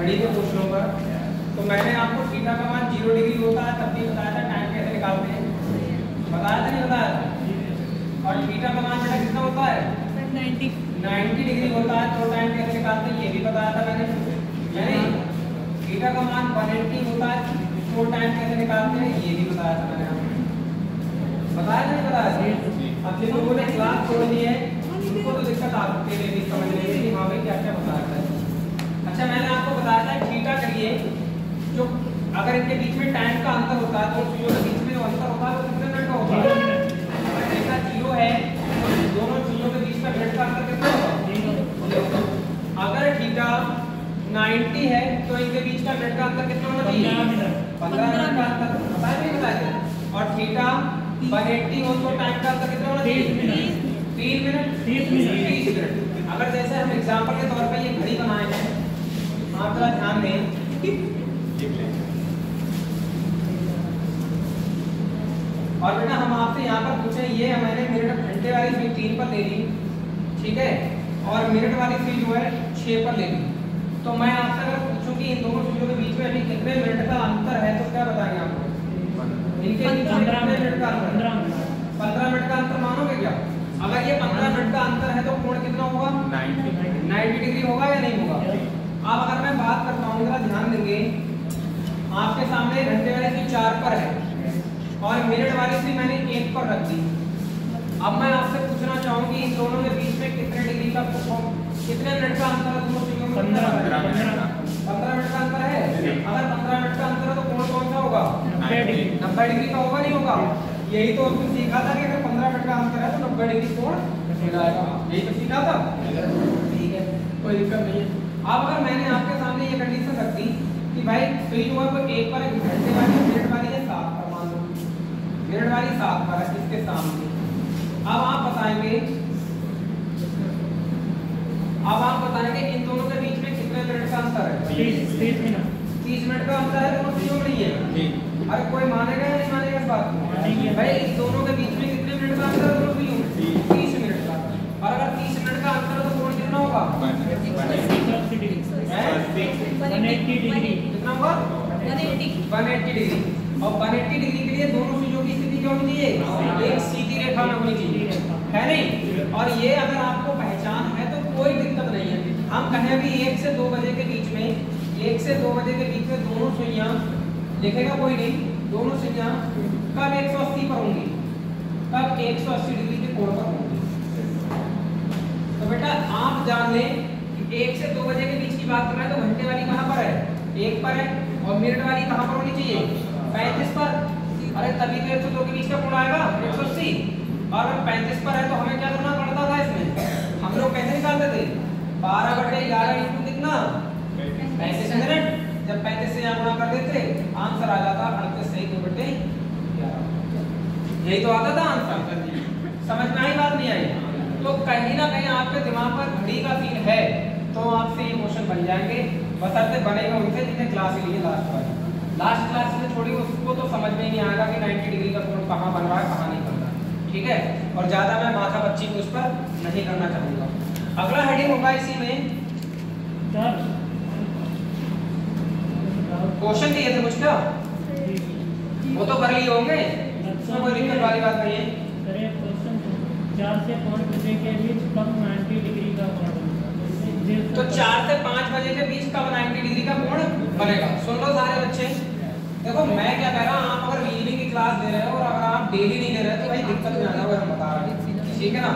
घड़ी के क्वेश्चनों पर। तो मैंने आपको थीटा का मान 0 डिग्री होता है तब भी बताया था टाइम कैसे निकालते हैं, बताया था नहीं बताया था। और थीटा का मान बेटा कितना होता है 90 डिग्री होता है तो टाइम कैसे निकालते हैं ये भी बताया था मैंने। थीटा का मान 180 होता है तो टाइम कैसे निकालते हैं ये भी बताया था मैंने आपको, बताया नहीं बताया। अब जिन लोगों ने क्लास छोड़ दी है उनको तो दिक्कत आ सकती है मेरी समझने में कि हाँ भाई क्या क्या बताया था। अच्छा मैंने आपको बताया था थीटा करिए जो अगर इनके बीच में टाइम का अंतर होता है तो चीजों के बीच में जो अंतर होता है वो कितने मिनट का होता है। अगर थीटा 0 है तो दोनों चीजों के बीच का मिनट का अंतर कितना होगा। अगर थीटा 90 है तो इनके बीच का मिनट का अंतर कितना होना चाहिए 15 मिनट का अंतर, बताया नहीं बताया। और थीटा 180 हो तो टाइम का अंतर कितना होना चाहिए 3 मिनट 30 मिनट। अगर जैसे हम एग्जांपल के तौर पे ये घड़ी बनाए हैं आप जरा ध्यान दें। और बेटा हम आपसे यहाँ पर पूछे ये मैंने मिनट घंटे वाली सुई 3 पर ले ली, ठीक है, और मिनट वाली सुई जो है 6 पर ले ली। तो मैं आपसे अगर पूछूं कि इन दोनों सुइयों के बीच में अभी कितने मिनट का अंतर है तो क्या बताएंगे आपको। इनके बीच में कितने मिनट का अंतर 15 मिनट का अंतर मानोगे क्या। अगर ये 15 मिनट का अंतर है तो कोण कितना होगा 90 डिग्री होगा या नहीं होगा। अब अगर मैं बात करता हूँ जरा ध्यान देंगे, आपके सामने घंटे वाली सुई 4 पर है और मिनट वाली सुई मैंने 1 पर रख दी। अब मैं आपसे पूछना चाहूंगी इन दोनों के बीच में कितने डिग्री का कितने मिनट का अंतर है दोनों सुइयों में 15 मिनट का अंतर है। अगर 15 मिनट का अंतर है तो कोण कौन सा होगा 90 डिग्री का होगा नहीं होगा। यही तो आपने सीखा था कि अगर 15 मिनट का अंतर है तो 90 डिग्री कोण हो जाएगा, यही तो सीखा था, ठीक है कोई दिक्कत नहीं है। अब अगर मैंने आपके सामने ये कंडीशन रख दी कि भाई सुई जो है वो 1 पर घंटे वाली मिनट वाली है 7 पर, मान लो मिनट वाली 7 पर है इसके सामने। अब आप बताएंगे इन दोनों के बीच में कितने मिनट का अंतर है 30 मिनट का अंतर है दोनों सुइयों में नहीं है। अरे कोई मानेगा या नहीं मानेगा इस बात को भाई इस दोनों के बीच में कितने मिनट का अंतर है दोनों सुइयों में 30 मिनट का। और अगर 30 मिनट का अंतर है तो कोण कितना होगा 180 डिग्री कितना होगा 180 डिग्री। और 180 डिग्री के लिए दोनों सुइयों की स्थिति क्या होनी चाहिए एक सीधी रेखा में होनी चाहिए, है नहीं। और ये अगर आपको पहचान है तो कोई दिक्कत नहीं है। हम कहें भी 1 से 2 बजे के बीच में 1 से 2 बजे के बीच में दोनों सुइयां लिखेगा कोई नहीं, दोनों सुइयां कब 180 पर होंगी, कब 180 डिग्री के कोण पर होंगी। तो बेटा आप जान लें कि 1 से 2 बजे के बीच की बात कर रहे हैं तो घंटे वाली कहाँ पर है 1 पर है और मिनट वाली कहाँ पर होनी चाहिए 35 पर। अरे तभी तो 1 से 2 के बीच का कोण आएगा 180। और अगर 35 पर है तो हमें क्या करना पड़ता था इसमें, हम लोग कैसे निकालते थे 12/11 इंटू कितना 35 मिनट। जब 35 से यहाँ गुणा कर देते आंसर आ जाता 38 सही 2/11, यही तो आता था आंसर। समझ में आई बात नहीं आई। तो कहीं ना कहीं आपके दिमाग पर घड़ी का सीन है तो आपसे ये क्वेश्चन बन जाएंगे, बशर्ते बनेगा उनसे जिन्हें क्लास ली है लास्ट क्लास में छोड़ी उसको तो समझ में नहीं आएगा कि 90 डिग्री का कोण कहाँ बन रहा है कहाँ नहीं बन रहा है, ठीक है। और ज्यादा मैं माथा बच्ची को उस पर नहीं करना चाहूंगा। अगला हेडिंग होगा इसी में क्वेश्चन दिए थे कुछ क्या वो तो कर लिए होंगे, उसमें कोई दिक्कत वाली बात नहीं है। 4 से 5 बजे के बीच कब 90 डिग्री का कोण बनेगा। तो 4 से 5 बजे के बीच कब 90 डिग्री का कोण बनेगा। सुन लो सारे बच्चे, देखो मैं क्या कह रहा हूँ, आप अगर बिजली की क्लास दे रहे हो और अगर आप डेली नहीं दे रहे तो भाई दिक्कत में आना हम बता रहे हैं, ठीक है ना।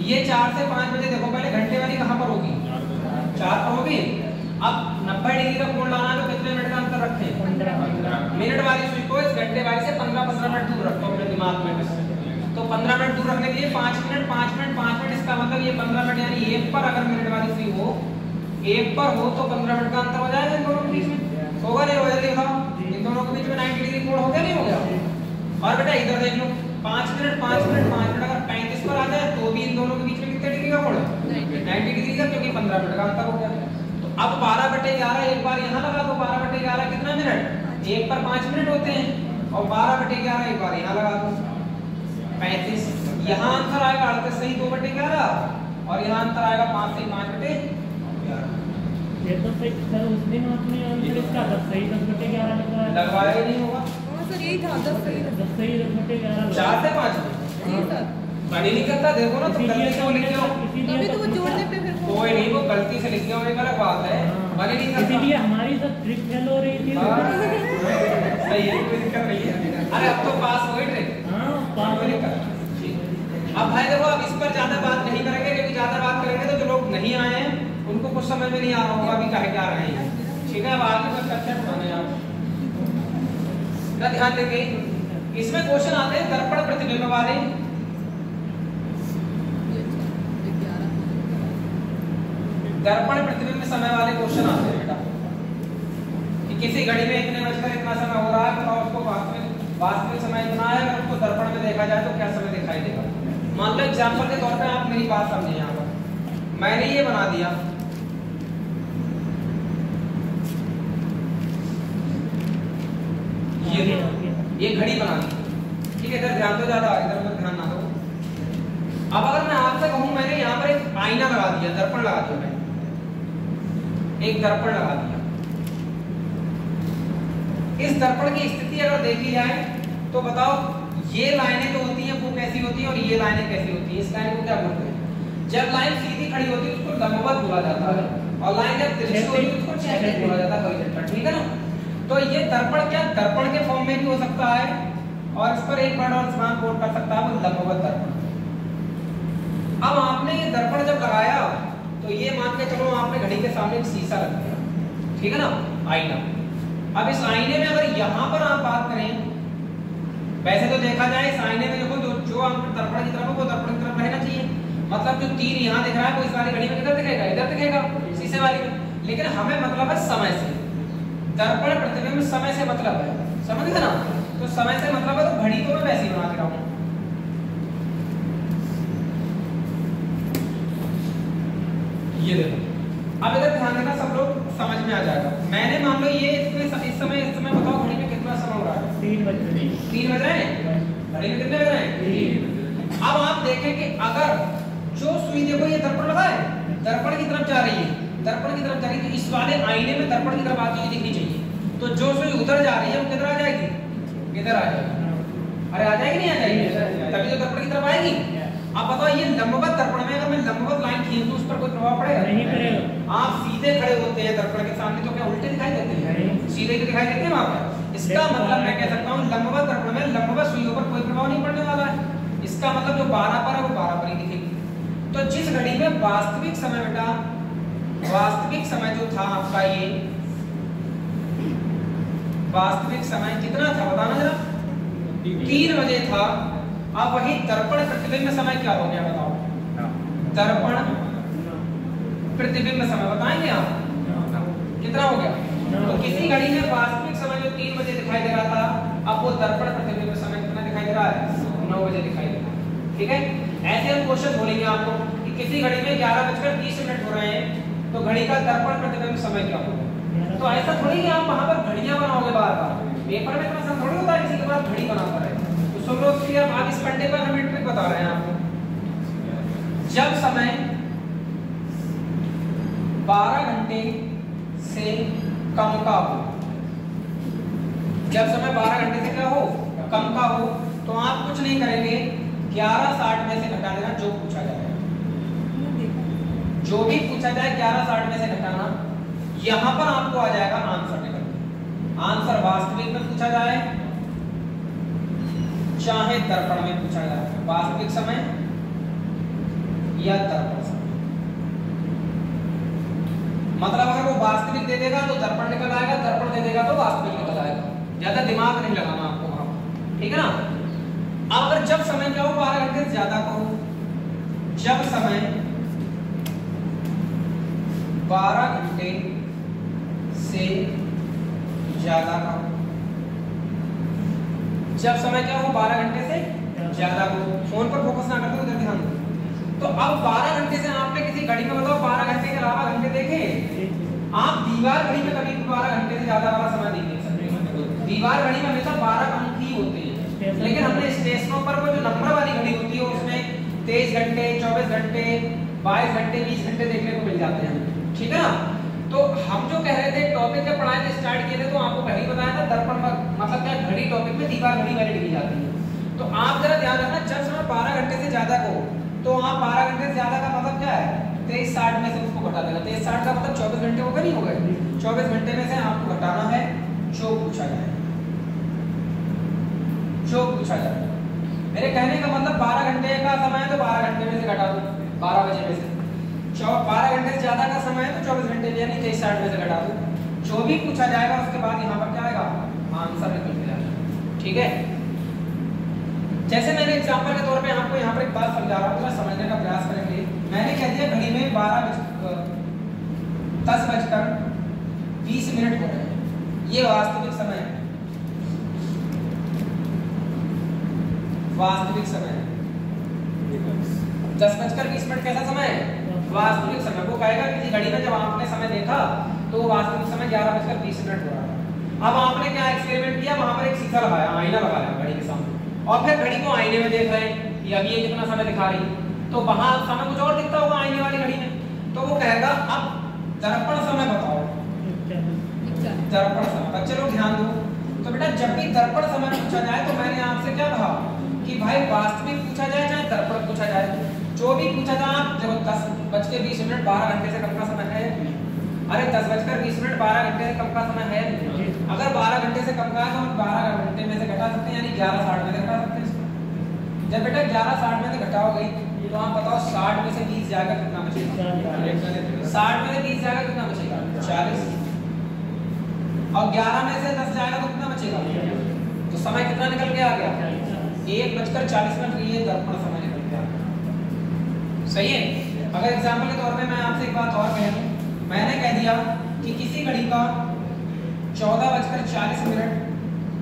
ये 4 से 5 बजे देखो पहले घंटे वाली कहाँ पर होगी 4 पर होगी। अब 90 डिग्री का कोण लाना तो कितने मिनट का अंतर रखें 15 मिनट वाली सुई को इस घंटे वाली से 15 मिनट दूर रखो अपने दिमाग में। तो 15 मिनट दूर रखने के लिए 5 मिनट इसका मतलब ये 15 मिनट यानी 1 पर अगर मिनट वाली सुई हो 1 पर हो तो 15 मिनट का अंतर हो जाएगा इन दोनों के बीच में, होगा नहीं होगा जल्दी बताओ। इन दोनों के बीच में 90 डिग्री कोण हो गया नहीं हो गया। और बेटा इधर देख लो 5 मिनट अगर 35 पर आ जाए तो भी इन दोनों के बीच में कितने डिग्री का कोण है 90 डिग्री का, क्योंकि 15 मिनट का अंतर हो गया। तो अब 12/11 एक बार यहाँ लगा दो, 12/11 कितना मिनट 1 पर 5 मिनट होते हैं और 12/11 एक बार यहाँ लगा दो 35। यहाँ अंतर आएगा 38 सही 2/11 और यहाँ अंतर आएगा 5 से 5/11। ये तो सही सर, उस दिन आपने आंसर इसका 10 सही 10/11 लिखा है। लगवाया ही नहीं होगा। हाँ सर यही था 10 सही 10 सही 10/11 4 से 5 जी सर। बन ही नहीं करता, देखो ना तुम गलती से वो लिख हो। तभी तो वो जोड़ने पे फिर कोई नहीं, वो गलती से लिख हो, एक अलग बात है, बन ही नहीं करता। इसीलिए हमारी सब ट्रिक फेल हो रही थी। सही है, कोई दिक्कत नहीं है। अरे अब तो पास हो गई ट्रिक। हाँ पास कोई दिक्कत नहीं। अब भाई देखो, अब इस पर ज्यादा बात नहीं करेंगे, क्योंकि ज्यादा बात करेंगे तो जो लोग नहीं आए हैं उनको कुछ समझ में नहीं आ रहा होगा अभी कहे क्या रहे हैं। ठीक है, अब आगे का कक्षा पढ़ाने आप ध्यान देंगे। इसमें क्वेश्चन आते हैं दर्पण प्रतिबिंब वाले। दर्पण प्रतिबिंब समय वाले क्वेश्चन आते हैं बेटा, कि किसी घड़ी में इतने बजकर इतना समय हो रहा है, बताओ उसको वास्तविक समय इतना है, अगर उसको दर्पण में देखा जाए तो क्या समय दिखाई देगा। मान लो एग्जांपल के तौर पे आप मेरी बात समझे, यहाँ पर मैंने ये बना दिया, ये घड़ी बना दी, ठीक है, इधर ध्यान दो, ज्यादा इधर उधर ध्यान ना दो। अब अगर मैं आपसे कहूं मैंने यहाँ पर एक आईना लगा दिया, दर्पण लगा दिया, मैंने एक दर्पण लगा दिया, इस दर्पण की स्थिति अगर देखी जाए तो बताओ ये लाइनें जो होती हैं वो कैसी होती हैं और ये लाइनें कैसी होती हैं। इस लाइन को क्या बोलते हैं? जब लाइन सीधी खड़ी होती है उसको लंबवत बोला जाता है, और लाइन जब तिरछी होती है उसको क्षैतिज बोला जाता है। ठीक है ना? तो ये दर्पण क्या दर्पण के फॉर्म में भी हो सकता है, और इस पर एक वर्ड और समान कोट कर सकता है, वो लंबवत दर्पण। अब आपने ये दर्पण जब लगाया तो ये मान के चलो आपने घड़ी के सामने एक शीशा रख दिया, ठीक है ना, आईना। अब इस आईने में अगर यहाँ पर आप बात करें, वैसे तो देखा जाए इस आईने में देखो जो अंक दर्पण की तरफ है वो दर्पण की तरफ रहना चाहिए, मतलब जो 3 यहाँ दिख रहा है वो इस वाली घड़ी में किधर दिखेगा? इधर दिखेगा, शीशे वाली में। लेकिन हमें मतलब है समय से, दर्पण प्रतिबिंब समय से मतलब है, समझ गए ना? तो समय से मतलब है, तो घड़ी को मैं वैसे ही बना दे रहा हूँ। ये देखो, अब इधर ध्यान देना, सब लोग समझ में आ जाएगा। मैंने मान लो ये इस समय बताओ घड़ी में कितना समय हो रहा है? 3 बज रहे हैं। 3 बज रहे हैं। घड़ी में कितने बज रहे हैं? अब आप देखें कि अगर जो सुई देखो ये दर्पण लगा है, दर्पण की तरफ जा रही है, दर्पण की तरफ जा रही है, तो इस वाले आईने में दर्पण की तरफ आती हुई दिखनी चाहिए। तो जो सुई उधर जा रही है वो किधर आ जाएगी? इधर आ जाएगी। अरे आ जाएगी, नहीं आ जाएगी? तभी तो दर्पण की तरफ आएगी। अब बताओ ये लंबवत दर्पण में अगर मैं लंबवत लाइन खींच दूं उस पर कोई प्रभाव पड़ेगा? नहीं पड़ेगा। आप सीधे खड़े होते हैं दर्पण के सामने तो क्या उल्टे दिखाई देते हैं? सीधे दिखाई देते हैं वहां पर। इसका मतलब मैं कह सकता हूं लंबवत दर्पण में लंबवत सुइयों पर कोई प्रभाव नहीं पड़ने वाला है। इसका मतलब जो 12 पर है वो 12 पर ही दिखेगी। तो जिस घड़ी में वास्तविक समय बेटा, वास्तविक समय जो था आपका, ये वास्तविक समय कितना था बताना जरा? 3 बजे था। अब वही दर्पण प्रतिबिंब समय क्या हो गया बताओ? दर्पण प्रतिबिंब समय बताएंगे आप कितना हो गया? तो किसी घड़ी में वास्तविक समय जो 3 बजे दिखाई दे रहा था, अब वो दर्पण प्रतिबिंब समय कितना दिखाई दे रहा है? 9 बजे दिखाई दे रहा है। ठीक है, ऐसे हम क्वेश्चन बोलेंगे आपको कि किसी घड़ी में 11:30 हो रहे हैं, तो घड़ी का दर्पण प्रतिबिंब समय क्या होगा? तो ऐसा थोड़ी कि आप वहां पर घड़ियां बनाओगे बार बार, पेपर में इतना थोड़ी होता है किसी के पास घड़ी बनाता रहे। तो सब लोग फिर आप इस कंडे पर हमें ट्रिक बता रहे हैं आपको। जब समय 12 घंटे से कम का हो, जब समय 12 घंटे से क्या हो? कम का हो, तो आप कुछ नहीं करेंगे, 11:60 में से घटा देना जो पूछा जाए, जो भी पूछा जाए 11:60 में से घटाना। यहां पर आपको आ जाएगा आंसर निकल। आंसर वास्तविक में पूछा जाए चाहे दर्पण में पूछा जाए, वास्तविक समय या दर्पण समय। मतलब अगर वो वास्तविक दे देगा तो दर्पण निकल आएगा, दर्पण दे देगा तो वास्तविक निकल आएगा। ज्यादा दिमाग नहीं लगाना आपको वहां, ठीक है ना? अब अगर जब समय क्या हो 12 घंटे से ज्यादा का हो, जब समय 12 घंटे से ज्यादा का हो, जब समय क्या हो 12 घंटे से ज्यादा हो, फोन पर फोकस ना करते उधर ध्यान दो। तो अब 12 घंटे से आपने किसी घड़ी में बताओ 12 घंटे के अलावा घंटे देखे? आप दीवार घड़ी में कभी 12 घंटे से ज्यादा वाला समय नहीं देख सकते। दीवार घड़ी में हमेशा 12 अंक ही होते हैं, लेकिन हमने स्टेशनों पर वो जो नंबर वाली घड़ी होती है उसमें 23 घंटे, 24 घंटे, 22 घंटे, 20 घंटे देखने को मिल जाते हैं, ठीक है ना? तो हम जो कह रहे थे टॉपिक जब पढ़ाए थे स्टार्ट किए थे तो आपको पहले ही बताया था दर्पण मतलब क्या घड़ी टॉपिक में दीवार घड़ी वैलिड की जाती है। तो आप जरा ध्यान रखना जब समय 12 घंटे से ज्यादा को तो आप 12 घंटे से ज्यादा का मतलब क्या है 23:60 में से उसको घटा देना। 23:60 का मतलब 24 घंटे होगा नहीं होगा 24 घंटे में से आपको घटाना है जो पूछा जाए जो पूछा जाए। मेरे कहने का मतलब 12 घंटे का समय है तो 12 घंटे में से घटा दो 12 बजे में से 12 घंटे से ज्यादा का समय है तो 24 घंटे यानी 23:60 में से घटा दो जो भी पूछा जाएगा उसके बाद यहाँ पर क्या आएगा आंसर निकल के आएगा। ठीक है जैसे मैंने एग्जांपल के तौर पे आपको यहाँ पर एक बात समझा रहा हूँ समझने का प्रयास करेंगे। मैंने कह दिया घड़ी में 10:20 हो रहे हैं ये वास्तविक समय है वास्तविक समय 10:20 कैसा समय है वास्तविक समय। वो कहेगा कि घड़ी में जब आपने समय देखा तो वास्तविक समय 11:20 हो रहा था। अब आपने क्या एक्सपेरिमेंट किया वहां पर एक शीशा लगाया आईना लगाया घड़ी के सामने और फिर घड़ी को आईने में देख रहे हैं कि अब ये कितना समय दिखा रही है तो वहां समय कुछ और दिखता होगा आईने वाली घड़ी में तो वो कहेगा अब दर्पण समय बताओ दर्पण समय। बच्चे लोग ध्यान दो तो बेटा जब भी दर्पण समय पूछा जाए तो मैंने आपसे क्या कहा कि भाई वास्तविक पूछा जाए चाहे दर्पण पूछा जाए जो भी पूछा जाए आप जब 10:20 12 घंटे से कम का समय है अरे 10:20 12 घंटे से कम का समय है अगर 12 घंटे से कम का है तो हम 12 घंटे में से घटा सकते हैं यानी 11:60 में से घटा सकते हैं इसको। जब बेटा 11:60 में से घटाओगे तो आप बताओ 60 में से 20 जाएगा कितना बचेगा 60 में से 20 जाएगा कितना बचेगा 40 और 11 में से 10 जाएगा तो कितना बचेगा तो समय कितना निकल के आ गया 1:40 ये दर्पण समय निकल के आ गया। सही है। अगर एग्जाम्पल के तौर पे मैं आपसे एक बात और कह दूं मैंने कह दिया कि किसी घड़ी का 14:40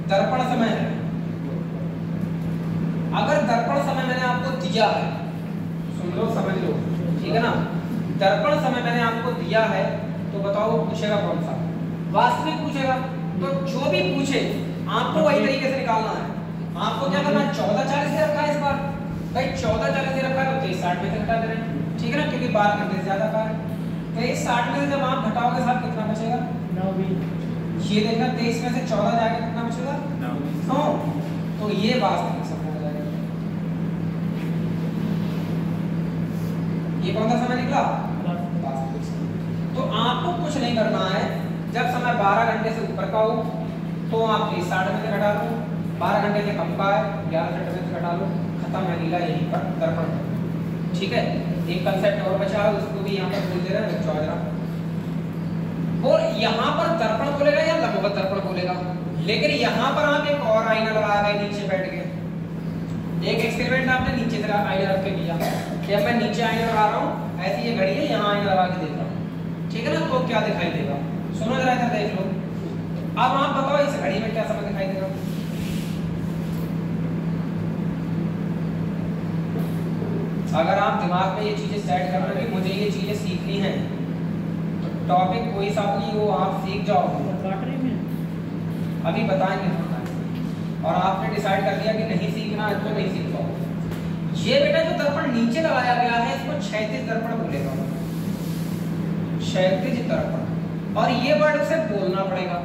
दर्पण समय है। अगर दर्पण समय मैंने आपको दिया है सुन लो समझ लो ठीक है ना दर्पण समय मैंने आपको दिया है तो बताओ पूछेगा कौन सा वास्तविक पूछेगा। तो जो भी पूछे आपको वही तरीके से निकालना है। आपको क्या करना है 14:40 से रखा है इस बार भाई 14:40 से रखा है तो 23:60 में से घटा दे रहे हैं ठीक है ना क्योंकि 12 घंटे से ज्यादा का है। 23:60 में से जब आप घटाओगे साथ कितना बचेगा 9 ये देखना 23 में से 14 जाएगा कितना बचेगा 9 तो ये वास्तविक समय हो जाएगा। ये कौन सा समय निकला वास्तविक समय। तो आपको कुछ नहीं करना है जब समय 12 घंटे से ऊपर का हो तो आप 60 में से घटा लो 12 घंटे से कम का है 11 घंटे में से घटा लो खत्म है लीला यहीं पर दर्पण। ठीक है एक कंसेप्ट और बचा है उसको भी यहाँ पर बोल दे रहे हैं जरा और यहाँ पर दर्पण बोलेगा या लंबवत दर्पण बोलेगा लेकिन यहाँ पर आप एक और आईना लगा गए नीचे बैठ के एक एक्सपेरिमेंट आपने नीचे से आईना रख के किया कि अब मैं नीचे आईना लगा रहा हूँ ऐसी ये घड़ी है यहाँ आईना लगा के देख रहा हूँ ठीक है ना तो क्या दिखाई देगा सुनो जरा इधर देख लो। अब आप बताओ इस घड़ी में क्या समय दिखाई देगा अगर आप दिमाग में ये चीजें सेट कर रहे हो मुझे ये चीजें सीखनी है तो टॉपिक कोई सा भी हो आप सीख जाओगे अभी बताएंगे और आपने डिसाइड कर लिया कि नहीं सीखना है तो नहीं सीख पाओगे। ये बेटा जो दर्पण नीचे लगाया गया है इसको क्षैतिज दर्पण बोलेगा क्षैतिज दर्पण और ये वर्ड उसे बोलना पड़ेगा।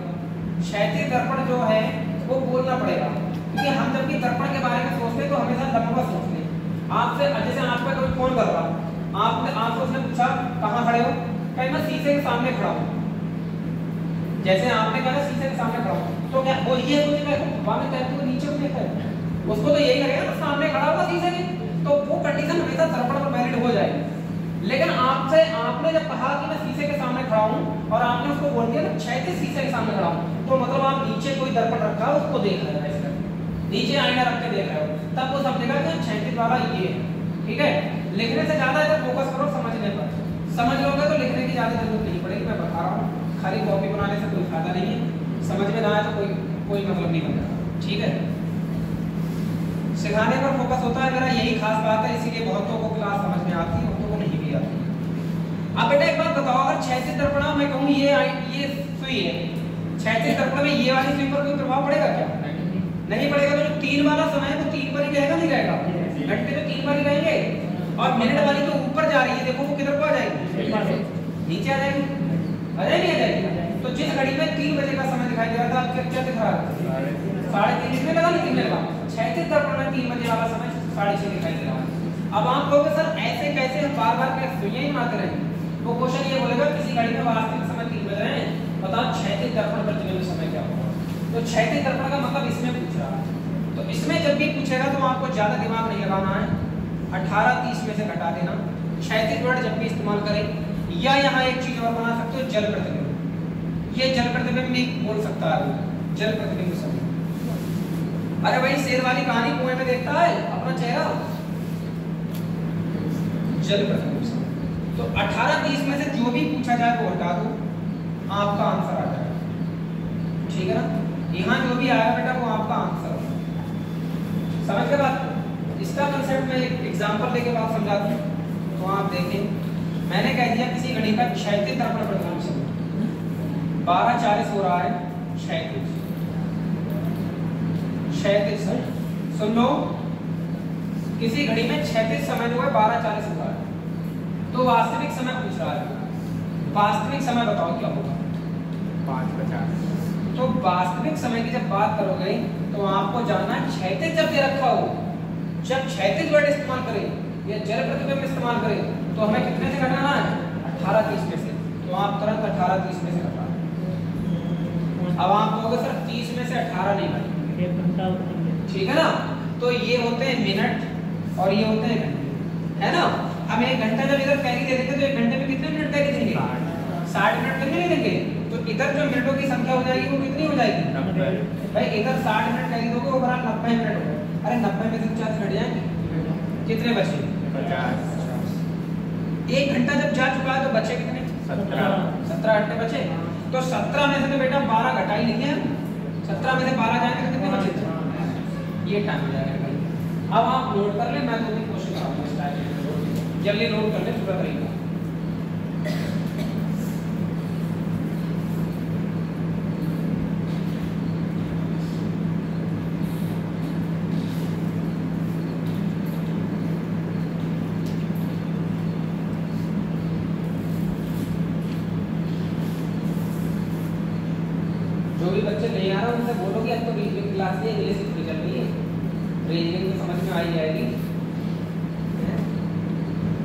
क्षैतिज दर्पण जो है वो बोलना पड़ेगा क्योंकि हम जब भी दर्पण के बारे में सोचते तो हमेशा लंबा सोचते आपसे जैसे आपका कोई फोन कर रहा आपसे उसने पूछा कहाँ खड़े हो कहीं मैं शीशे के सामने खड़ा हूँ जैसे आपने कहा शीशे के सामने खड़ा हूँ तो क्या वो ये सोचेगा वहां कहते हो नीचे देखा है उसको तो यही लगेगा ना सामने खड़ा होगा शीशे के तो वो कंडीशन हमेशा दर्पण पर वैलिड हो जाएगी। लेकिन आपने जब कहा कि मैं शीशे के सामने खड़ा हूँ और आपने उसको बोल दिया ना क्षैतिज शीशे के सामने खड़ा हूँ तो मतलब आप नीचे कोई दर्पण रखा है उसको देख रहे हैं नीचे आईना रख के देख रहे हो तब वो समझेगा कि क्षैतिज वाला ये है। ठीक है लिखने से ज्यादा इधर फोकस करो समझने पर समझ लोगे तो लिखने की ज्यादा जरूरत नहीं पड़ेगी। मैं बता रहा हूँ खाली कॉपी बनाने से कोई फायदा नहीं है समझ में ना आए तो कोई मतलब नहीं बनता। ठीक है सिखाने पर फोकस होता है मेरा यही खास बात है इसीलिए बहुतों को क्लास समझ में आती है बहुतों को नहीं भी आती। अब बेटा एक बात बताओ अगर क्षैतिज दर्पण मैं कहूँ ये सुई है क्षैतिज दर्पण में ये वाली सुई पर कोई प्रभाव पड़ेगा क्या नहीं पड़ेगा। तो जो 3 वाला समय है वो 3 पर ही रहेगा नहीं रहेगा घंटे तो 3 पर ही रहेंगे और मिनट वाली तो ऊपर जा रही है देखो वो किधर को आ जाएगी नीचे आ जाएगी आ जाएगी आ जाएगी। तो जिस घड़ी में 3 बजे का समय दिखाई दे रहा था, अब क्या दिख रहा है? 3:30 इसमें लगा, नहीं लगा। क्षैतिज दर्पण में 3 बजे वाला समय 6:30 दिखाई दे रहा है। अब आप कहोगे सर ऐसे कैसे हम बार-बार क्या सुइयां ही मारते रहेंगे? वो क्वेश्चन ये बोलेगा किसी घड़ी में वास्तविक समय 3 बज रहे हैं, बताओ क्षैतिज दर्पण प्रतिबिंब समय क्या होगा? तो क्षैतिज दर्पण का मतलब इसमें पूछ रहा है। तो इसमें जब भी पूछेगा तो आपको ज्यादा दिमाग नहीं लगाना है, 18:30 में से घटा देना। क्षैतिज वर्ड जब भी इस्तेमाल करें, या यहाँ एक चीज और बना सकते हो, जल प्रतिबिंब। ये जल प्रतिबिंब भी बोल सकता है, जल प्रतिबिंब समय। अरे भाई शेर वाली कहानी कुएं में देखता है अपना चेहरा, जल प्रतिबिंब समय। तो 18:30 में से जो भी पूछा जाए वो हटा दो, आपका आंसर आ जाएगा। ठीक है ना? यहाँ जो भी आया बेटा वो आपका आंसर होगा। समझ के बात? इसका कंसेप्ट मैं एक एग्जांपल लेके बात समझाता हूँ। तो आप देखें, मैंने कह दिया किसी घड़ी का क्षैतिज दर्पण प्रतिबिंब समय 12:40 हो रहा है, क्षैतिज सर सुन लो, किसी घड़ी में क्षैतिज समय जो है 12:40 हो रहा है। तो वास्तविक समय पूछ रहा है, वास्तविक समय बताओ क्या होगा? 5:50। तो वास्तविक समय की जब बात करोगे तो आपको जानना है क्षैतिज जब दे रखा हो, जब क्षैतिज वर्ड इस्तेमाल करें या जल प्रतिबिंब इस्तेमाल करें तो हमें कितने से घटाना है? 18:30 में से। तो आप तुरंत 18:30 में से घटा। अब आप कहोगे सर 30 में से 18 नहीं घटेंगे, 1 घंटा, ठीक है ना? तो ये होते हैं मिनट और ये होते हैं घंटे, है ना? हम 1 घंटा जब इधर कैरी दे देंगे तो 1 घंटे में कितने मिनट कैरी देंगे? 60 मिनट कैरी नहीं देंगे। तो इधर जो मिनटों की संख्या हो जाएगी वो कितनी हो जाएगी? 90। भाई इधर 60 मिनट कैरी दोगे, ओवरऑल 90 मिनट हो गए। अरे 90 में से 50 घट जाएंगे, कितने बचे? 50। 1 घंटा जब जा चुका है तो बचे कितने? 17 घंटे बचे। तो 17 में से तो बेटा 12 घटा ही नहीं है, 17 में से 12 जाएंगे तो कितने बचे? ये टाइम हो जाएगा भाई। अब आप नोट कर ले, मैं तो भी कोशिश करूंगा इस टाइम जल्दी नोट कर ले पूरा तरीका। जो भी बच्चे नहीं आ रहे उनसे बोलो कि अब तो रीजनिंग क्लास में इंग्लिश सीखनी चल रही है, रीजनिंग तो समझ में आ ही जाएगी।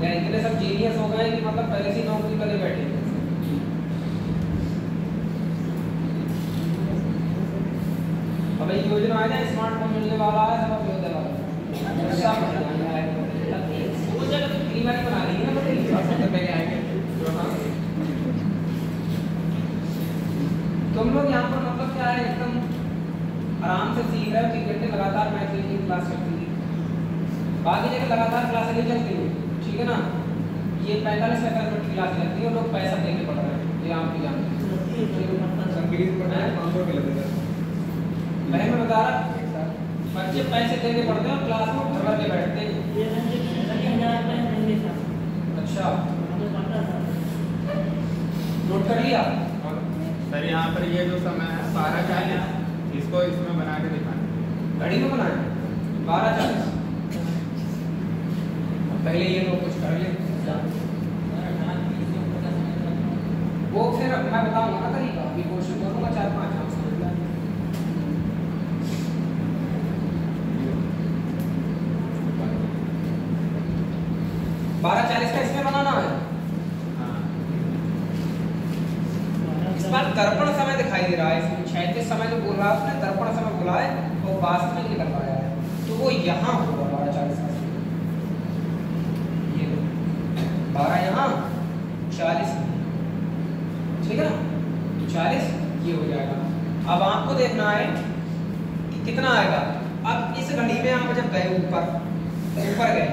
या इतने सब जीनियस हो गए कि मतलब पहले से नौकरी करे बैठे। अब ये योजना आ जाए, स्मार्टफोन मिलने वाला है, सब योजना वाला वो जगह तो फ्री वाली बना रही है ना, सबसे पहले आएंगे। तुम लोग यहाँ पर मतलब क्या है, एकदम आराम से सीख रहे हो, 3 घंटे लगातार मैथ की क्लास चलती है, बाकी जगह लगातार क्लास नहीं चलती है, ठीक है ना? ये 45 मिनट की क्लास लगती है और लोग पैसा देके पढ़ रहे हैं, ये आप भी जानते हैं। मैं बता रहा, बच्चे पैसे देके पढ़ते हैं और क्लास में भर भर के बैठते हैं। अच्छा, नोट कर लिया सर यहाँ पर ये जो समय है 12:40, इसको इसमें बना के दिखाना, घड़ी में बनाए 12:40। पहले ये लोग कुछ कर ले, वो फिर मैं बताऊंगा ना तरीका, अभी क्वेश्चन करूंगा 4-5 आप समझ लें। 12:40 का इसमें बनाना है। इस बार दर्पण समय दिखाई दे रहा है, इसमें क्षैतिज समय जो बोल रहा है उसने दर्पण समय बोला है, वो वास्तविक निकल पाया है, तो वो यहाँ होगा 12:40 का। ये 12 यहाँ, 40, ठीक है ना? 40 ये हो जाएगा। अब आपको देखना है कि कितना आएगा। अब इस घड़ी में आप जब गए ऊपर गए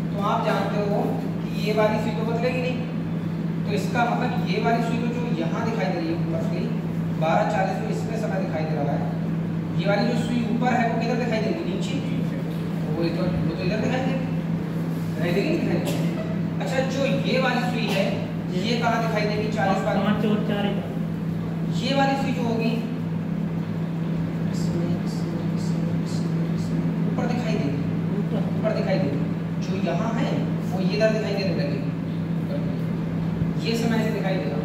तो आप जानते हो कि ये वाली सुई तो बदलेगी नहीं, तो इसका मतलब ये वाली सुई जो यहाँ दिखाई दे रही है ऊपर से 12:40 में इसमें समय दिखाई दे रहा है, ये वाली जो सुई ऊपर है वो किधर दिखाई देगी? नीचे। वो तो इधर दिखाई देगी। अच्छा, जो ये वाली सुई है ये कहाँ दिखाई देगी? 40 वाली। 5 और 4 ये वाली सुई जो होगी ऊपर दिखाई देगी, जो यहाँ है वो ये इधर दिखाई देने लगेगी, ये समय से दिखाई देगा।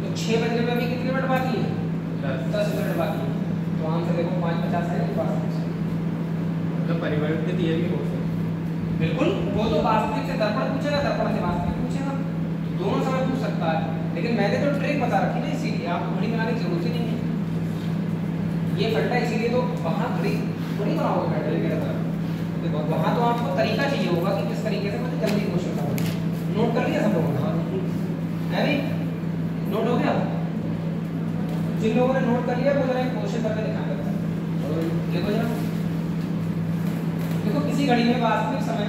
तो 6 बजने में अभी कितने मिनट बाकी है? 10 मिनट बाकी है। तो आंसर देखो 5:50 है कि वास्तविक? मतलब परिवर्तित ये भी हो सकता बिल्कुल, वो तो वास्तविक से दर्पण पूछेगा, दर्पण से वास्तविक पूछेगा, दोनों समय पूछ सकता है। लेकिन मैंने तो ट्रिक बता रखी ना, इसीलिए आपको घड़ी बनाने की जरूरत ही नहीं है। ये फट्टा इसीलिए तो वहाँ घड़ी थोड़ी बनाओगे बैटरी की तरह। देखो वहाँ तो आपको तरीका चाहिए होगा कि किस तरीके से मुझे जल्दी क्वेश्चन करना। नोट कर लिया सब लोगों ने? है नहीं? नोट हो गया? जिन लोगों ने नोट कर लिया वो जरा क्वेश्चन करके दिखाएंगे। देखो जरा, देखो किसी घड़ी में वास्तविक समय,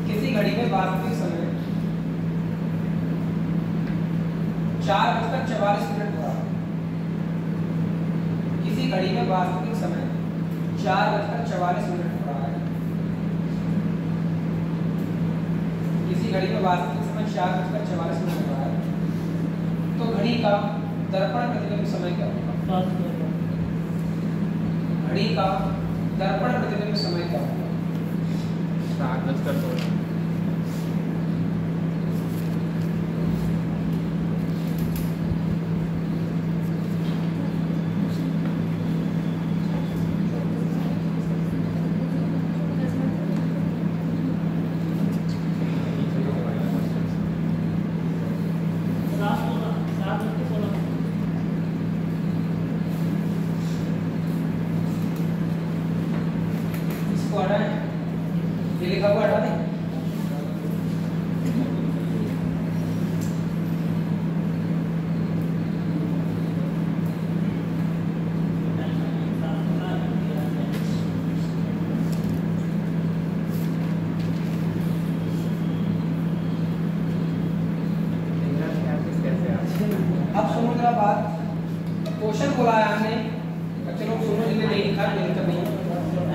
किसी घड़ी में वास्तविक समय 4:44 हुआ। किसी घड़ी में वास्तविक समय 4:44 हो रहा है। किसी घड़ी में वास्तविक समय 4:44 हो रहा है, तो घड़ी का दर्पण प्रतिबिंब समय क्या होगा? घड़ी का दर्पण प्रतिबिंब समय क्या होगा? 7:16 इसको हटाएं, ये लिखा हुआ हटा दें। अब सुनो जरा बात, क्वेश्चन बोला है हमने, चलो सुनो, जिन्हें नहीं लिखा नहीं लिखा नहीं।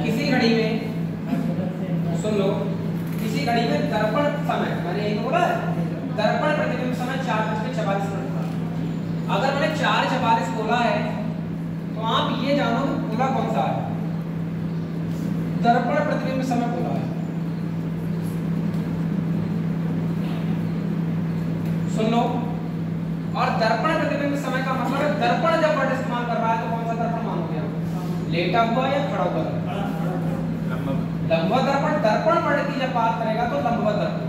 किसी घड़ी में, सुन लो, किसी घड़ी में दर्पण समय, मैंने यही बोला है, दर्पण प्रतिबिंब समय 4:44। अगर मैंने 4:44 बोला है तो आप ये जानो कि बोला कौन सा है? दर्पण प्रतिबिंब समय बोला है। सुन लो, और दर्पण प्रतिबिंब समय का मतलब है दर्पण जब वर्ड इस्तेमाल कर रहा है तो कौन सा दर्पण मानोगे आप? लेटा हुआ या खड़ा हुआ? लंबवत दर्पण। दर्पण वर्ड की जब बात करेगा तो लंबवत दर्पण,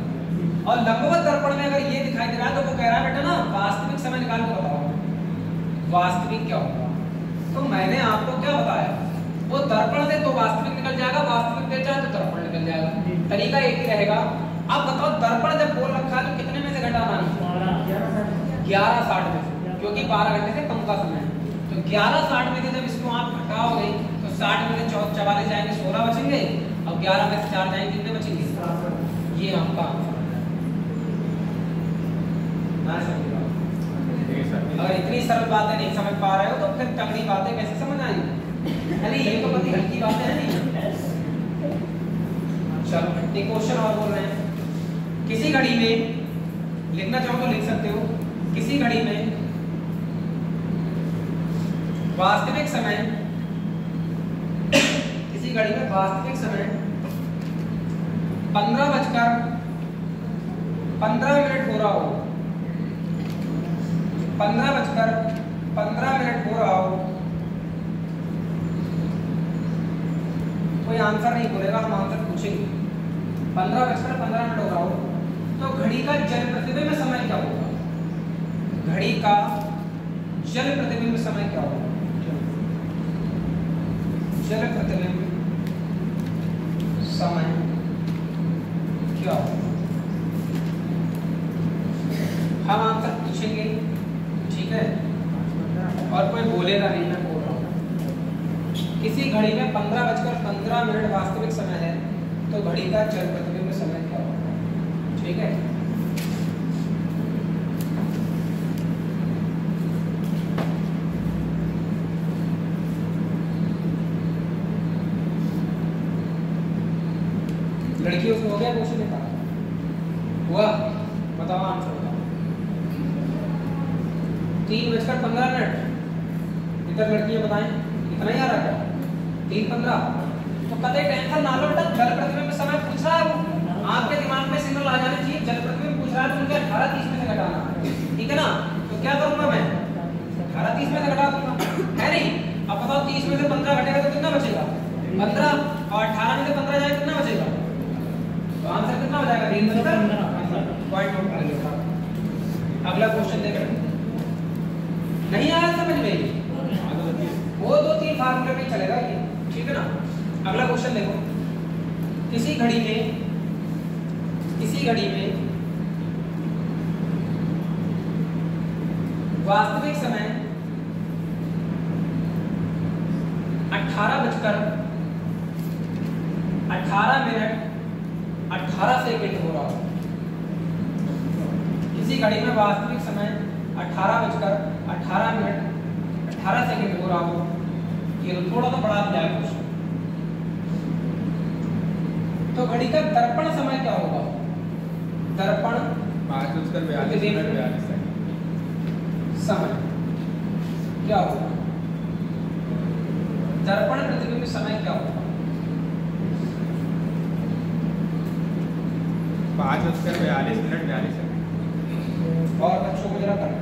और लंबवत दर्पण में अगर ये दिखाई दे रहा है तो वो कह रहा है बेटा ना वास्तविक समय निकाल के बताओ वास्तविक क्या होगा। तो मैंने आपको क्या बताया, वो दर्पण दे तो वास्तविक निकल जाएगा, वास्तविक दे जाए तो दर्पण निकल जाएगा, तरीका एक ही रहेगा। अब बताओ दर्पण जब बोल रखा है तो कितने में से घटाना है? 11:60 में से, क्योंकि 12 घंटे से कम का समय है। तो 11:60 में से जब इसको आप घटाओगे तो 60 में से 44 जाएंगे, 16 बचेंगे, और 11 में से 4 जाएंगे, कितने बचेंगे? ये आपका आंसर है। अगर इतनी सरल बातें नहीं समझ पा रहे हो तो फिर तगड़ी बातें कैसे समझ आएंगी? अरे ये तो बड़ी हल्की बातें हैं नहीं। चलो एक क्वेश्चन और बोल रहे हैं। किसी घड़ी में, लिखना चाहो तो लिख सकते हो, किसी घड़ी में वास्तविक समय, किसी घड़ी में वास्तविक समय 15:15 हो रहा हो, 15:15 हो रहा हो, कोई आंसर नहीं बोलेगा, हम आंसर पूछेंगे। 15:15 हो रहा हो तो घड़ी का जल प्रतिबिंब समय क्या होगा? घड़ी का जल प्रतिबिंब समय क्या होगा? जल प्रतिबिंब समय क्या होगा? हम आंसर पूछेंगे, ठीक है, और कोई बोलेगा नहीं, मैं बोल रहा हूँ। किसी घड़ी में 15:15 वास्तविक समय है तो घड़ी का जल प्रतिबिंब समय क्या होगा? ठीक है, लड़की उसको हो गया क्वेश्चन लिखा हुआ, बताओ आंसर बताओ। 3:15 इधर लड़कियां बताएं, इतना ही आ रहा है 3:15। तो कदे टेंशन ना लो बेटा, जल प्रतिबिंब समय पूछ रहा है, आपके दिमाग में सिग्नल आ जाना चाहिए, जल प्रतिबिंब पूछ रहा है तो मुझे 18:30 में से घटाना है, ठीक है ना। तो क्या करूंगा मैं 18 30 में से घटा दूंगा, है नहीं। अब बताओ 30 में से 15 घटेगा तो कितना बचेगा 15, और 18 में से 15 जाएगा कितना बचेगा, तो आंसर कितना हो जाएगा 3 पॉइंट नोट कर लो। अगला क्वेश्चन देखें, नहीं आया समझ में, वो 2-3 फार्मूले पे चलेगा ये, ठीक है ना। अगला क्वेश्चन देखो, किसी घड़ी में वास्तविक समय 18:18 हो रहा हो। किसी घड़ी में वास्तविक समय 18:18 हो रहा हो। ये तो थोड़ा सा बढ़ा दिया है क्वेश्चन। तो घड़ी का दर्पण समय क्या होगा, दर्पण 5:42 समय क्या होगा, दर्पण प्रतिबिंब समय क्या होगा, 5:42 और बच्चों को जरा करना,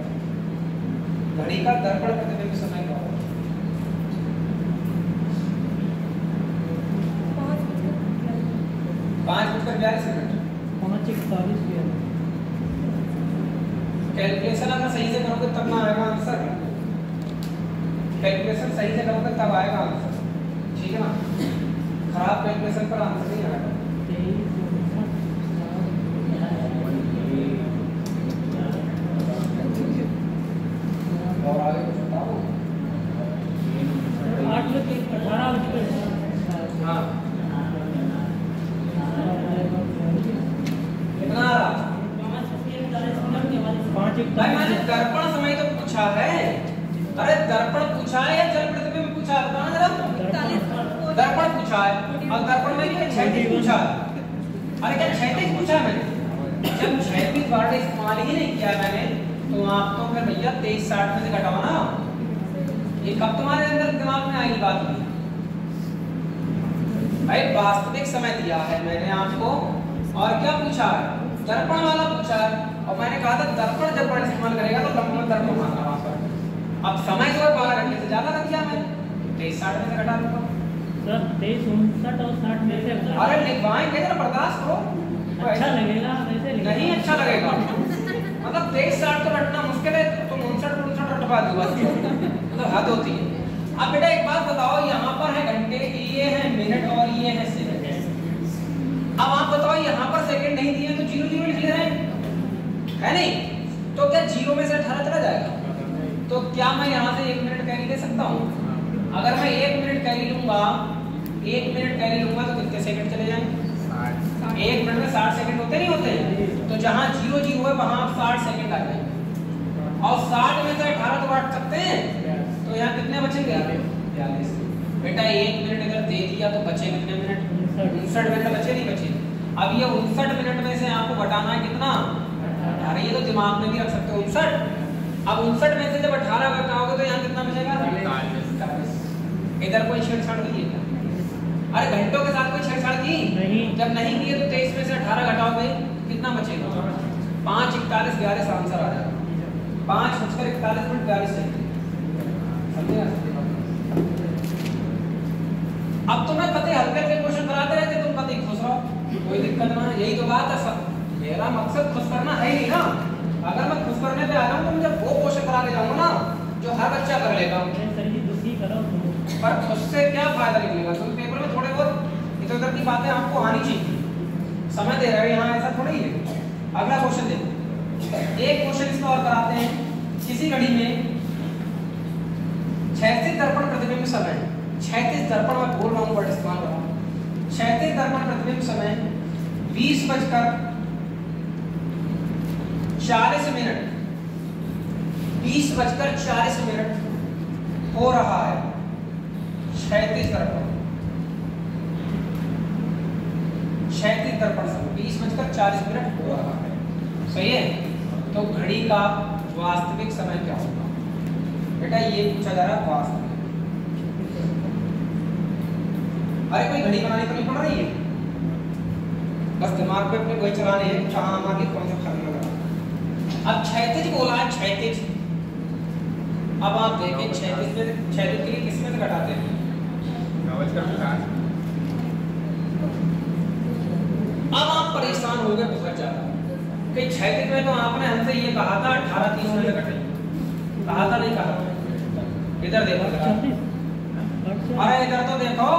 घड़ी का दर्पण प्रतिबिंब समय क्या होगा, 5:42 5:41 कैलकुलेशन अगर सही से करोगे तब ना आएगा आंसर, कैलकुलेशन सही से करोगे तब आएगा आंसर, ठीक है ना। खराब कैलकुलेशन पर आंसर नहीं आएगा। और आगे कुछ बताओ। 8:18 हाँ कितना आ रहा, भाई मैंने दर्पण समय तो पूछा है, अरे दर्पण पूछा है या जल प्रतिबिंब पूछा है, बताना जरा। दर्पण पूछा है, और दर्पण में क्या क्षैतिज पूछा है, अरे क्या क्षैतिज पूछा है मैंने, जब क्षैतिज वर्ड इस्तेमाल ही नहीं किया मैंने, तो आप तो फिर भैया 23:60 में से घटाओ ना, ये कब तुम्हारे अंदर दिमाग में आएगी बात हुई। भाई वास्तविक समय दिया है मैंने आपको, और क्या पूछा है, दर्पण वाला पूछा है, और मैंने कहा था दर्पण जब वर्ण इस्तेमाल करेगा तो लंब में दर्पण मानना वहां पर। अब समय जो है 12 घंटे से ज्यादा रख दिया मैंने, 23:60 में से घटा दूंगा। सर 23:59 और 60 में से अरे लिखवाएंगे जरा, बर्दाश्त करो। अच्छा लगेगा वैसे नहीं अच्छा लगेगा, मतलब 23:60 तो रटना मुश्किल है, तुम 59 रटवा दो बस, मतलब हद होती है। अब बेटा एक बात बताओ, यहाँ पर है घंटे, ये है मिनट और ये है सेकंड। अब आप बताओ यहाँ पर सेकंड नहीं दिए तो 0 0 लिख ले रहे हैं, है नहीं, तो क्या 0 में से 18 चला जाएगा, तो क्या मैं यहाँ से 1 मिनट कैरी ले सकता हूँ। अगर मैं 1 मिनट कैरी लूंगा, 1 मिनट कैरी लूंगा तो कितने सेकंड चले जाएंगे, 1 मिनट में 60 सेकंड होते नहीं होते, तो जहाँ 0 0 है वहां आप 60 सेकंड आ जाएंगे, और 60 में से 18 तो काट सकते हैं, तो यहाँ कितने बचेंगे 42। बेटा 1 मिनट अगर दे दिया तो बचे कितने मिनट, 59 मिनट बचे नहीं बचे। अब ये 59 मिनट में से आपको घटाना है कितना, अरे ये तो दिमाग में भी रख सकते हो 59। अब 59 में से जब 18 घटाओगे तो यहाँ कितना बचेगा 40। इधर कोई छेड़छाड़ हुई है क्या, अरे घंटों के साथ कोई छेड़छाड़ की नहीं, जब नहीं की है तो 23 में से 18 घटाओगे कितना बचेगा, 5:41 आंसर आ जाएगा, 5:41 सेकंड। अब तुम्हें पता है हल्के हल्के क्वेश्चन कराते रहते, तुम पता ही खुश रहो, कोई दिक्कत ना, यही तो बात है सब। मेरा मकसद खुश करना है ही ना, अगर मैं खुश करने पे आ रहा हूँ तो मुझे वो क्वेश्चन करा के जाऊंगा ना जो हर बच्चा कर लेगा, सर जी दुखी करो पर उससे क्या फायदा निकलेगा, क्योंकि पेपर में थोड़े बहुत इधर उधर की बातें आपको आनी चाहिए, समय दे रहे हो यहाँ ऐसा थोड़ी है। अगला क्वेश्चन देखो, एक क्वेश्चन इसका और कराते हैं, किसी घड़ी में क्षैतिज दर्पण प्रतिबिंब समय, क्षैतिज दर्पण में बोल रहा हूँ वर्ड इस्तेमाल कर रहा हूँ, क्षैतिज दर्पण प्रतिबिंब समय 20:40 हो रहा है, क्षैतिज दर्पण समय 20:40 हो रहा है, सही है। तो घड़ी का वास्तविक समय क्या होगा, बेटा ये पूछा जा रहा है वास्तविक। अरे कोई घड़ी बनानी तो नहीं पड़ रही है, बस दिमाग पे अपने वही चलाने हैं, कहाँ हमारे कौन सा खत्म लगा। अब क्षैतिज बोला है, क्षैतिज अब आप देखें 36 के लिए किस में से घटाते हैं? 9:50। अब आप परेशान हो गए बहुत ज्यादा कि 36 में तो आपने हमसे ये कहा था 18:30 में से घटाइए, कहा था नहीं कहा? इधर देखो जरा, अरे इधर तो देखो,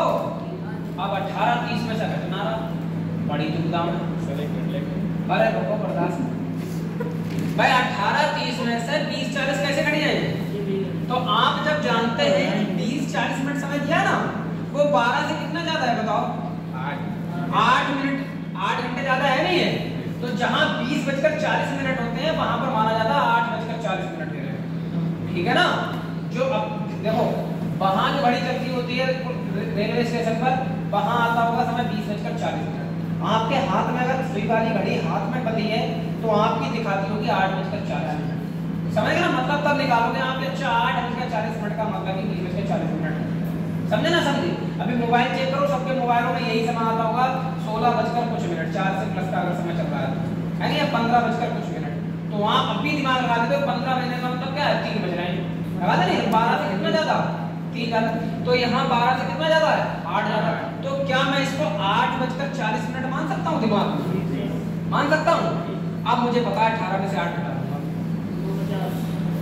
अब 18:30 में से घटना रहा, बड़ी दुविधा में। अरे रुको बर्दाश्त, भाई 18:30 में से 20:40 कैसे घट जाएंगे? तो आप जब जानते हैं 20-40 मिनट समय दिया ना, वो 12 से कितना ज्यादा है बताओ? 8 मिनट, 8 घंटे ज्यादा है नहीं है? तो जहां 20:40 होते हैं वहां पर माना जाता है 8:40 के लिए, ठीक है ना? जो अब देखो वहां जो घड़ी चलती होती है रेलवे स्टेशन पर, वहां आता होगा समय 20:40। आपके हाथ में अगर सुई वाली घड़ी हाथ में बंधी है तो आपकी दिखाती होगी 8:40। समझ गए ना? मतलब तब निकालोगे आप, अच्छा 8:40 का मतलब ही 20:40। समझे ना? समझे? अभी मोबाइल चेक करो, सबके मोबाइलों में यही समय आता होगा 16:कुछ, 4 से प्लस का अगर समय चल रहा है नहीं, 15:कुछ। तो वहाँ अब भी दिमाग लगा देते हो, 15 बजने का मतलब क्या है? 3 बज रहे हैं, लगा दे नहीं? 12 से कितना ज्यादा? 3 ज्यादा। तो यहाँ 12 से कितना ज्यादा है? 8 ज्यादा। तो क्या मैं इसको 8:40 मान सकता हूँ? दिमाग में मान सकता हूँ? अब मुझे पता है 18 में से 8 घटा दूंगा।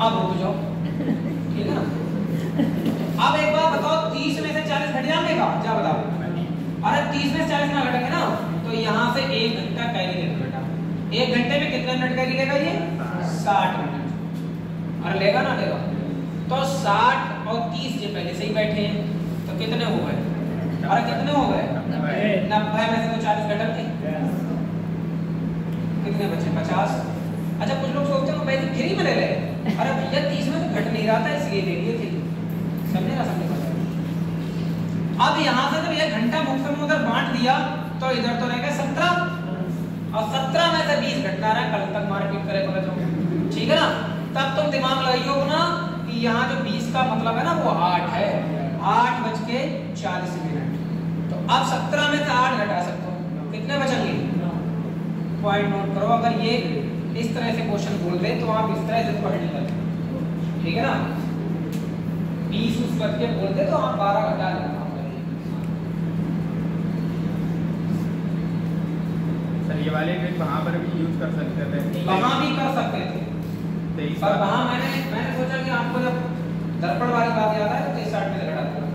अब रुक जाओ, ठीक है ना? अब एक बात बताओ, 30 में से 40 घट जाने का? क्या बताओ? अरे 30 में से 40 ना घटेंगे ना, तो यहाँ से 1 घंटा कैरी लेगा बेटा। 1 घंटे में कितने मिनट कैरी लेगा ये? 60 मिनट। अरे लेगा ना लेगा? तो 60 और 30 जो पहले से ही बैठे हैं, तो कितने हो गए? अरे कितने हो गए? 90 में से तो 40 घटक थे, कितने बचे? 50। अच्छा कुछ लोग सोचते हैं भाई फ्री में ले ले, अरे भैया 30 में तो घट नहीं रहा था इसलिए ले लिए थे। समझे ना? समझे? अब यहाँ से जब ये घंटा मुफ्त में उधर बांट दिया तो इधर तो रह गए 17, और 17 में से 20 घटना रहा, कल तक मारपीट करे पता चलो, ठीक है ना? तब तुम दिमाग लगाइयो ना कि यहाँ जो 20 का मतलब है ना वो 8 है, 8:40। तो अब 17 में से 8 घटा सकते हो, कितने बचेंगे? पॉइंट नोट करो। अगर ये इस तरह से क्वेश्चन बोल दे तो आप इस तरह से इसको हैंडल करें, ठीक है ना? 20 उस करके बोल दे तो आप 12 घटा लेना। सर ये वाले ट्रिक वहाँ पर भी यूज कर सकते थे? वहाँ भी कर सकते थे, पर वहाँ मैंने सोचा कि आपको जब दर्पण वाली बात याद आए तो 23-60 में घटा दूंगा।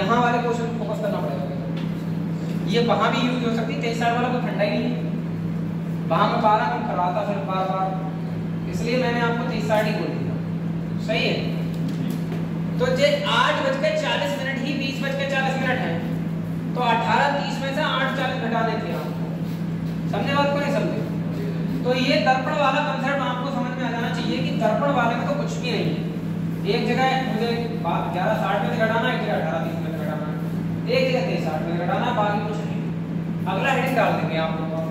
यहाँ वाले क्वेश्चन को फोकस करना पड़ेगा। ये वहाँ भी यूज हो सकती है, 23-60 वाला तो ठंडा ही नहीं है, वहाँ में 12 कम करवाता फिर बार, इसलिए मैंने आपको 23-60 ही बोल दिया। सही है? तो जे 8:40 ही 20:40 है, तो 18:30 में से 8:40 घटाने थे आपको। समझे बात को? नहीं समझे? तो ये दर्पण वाला कंसेप्ट आपको समझ में आ जाना चाहिए कि दर्पण वाले में तो कुछ भी नहीं है। एक जगह मुझे 11:60 में से घटाना, एक जगह 18:30 में से घटाना, एक जगह 23:60 में घटाना, बाकी कुछ नहीं। अगला हेडिंग डाल देंगे आप लोगों को।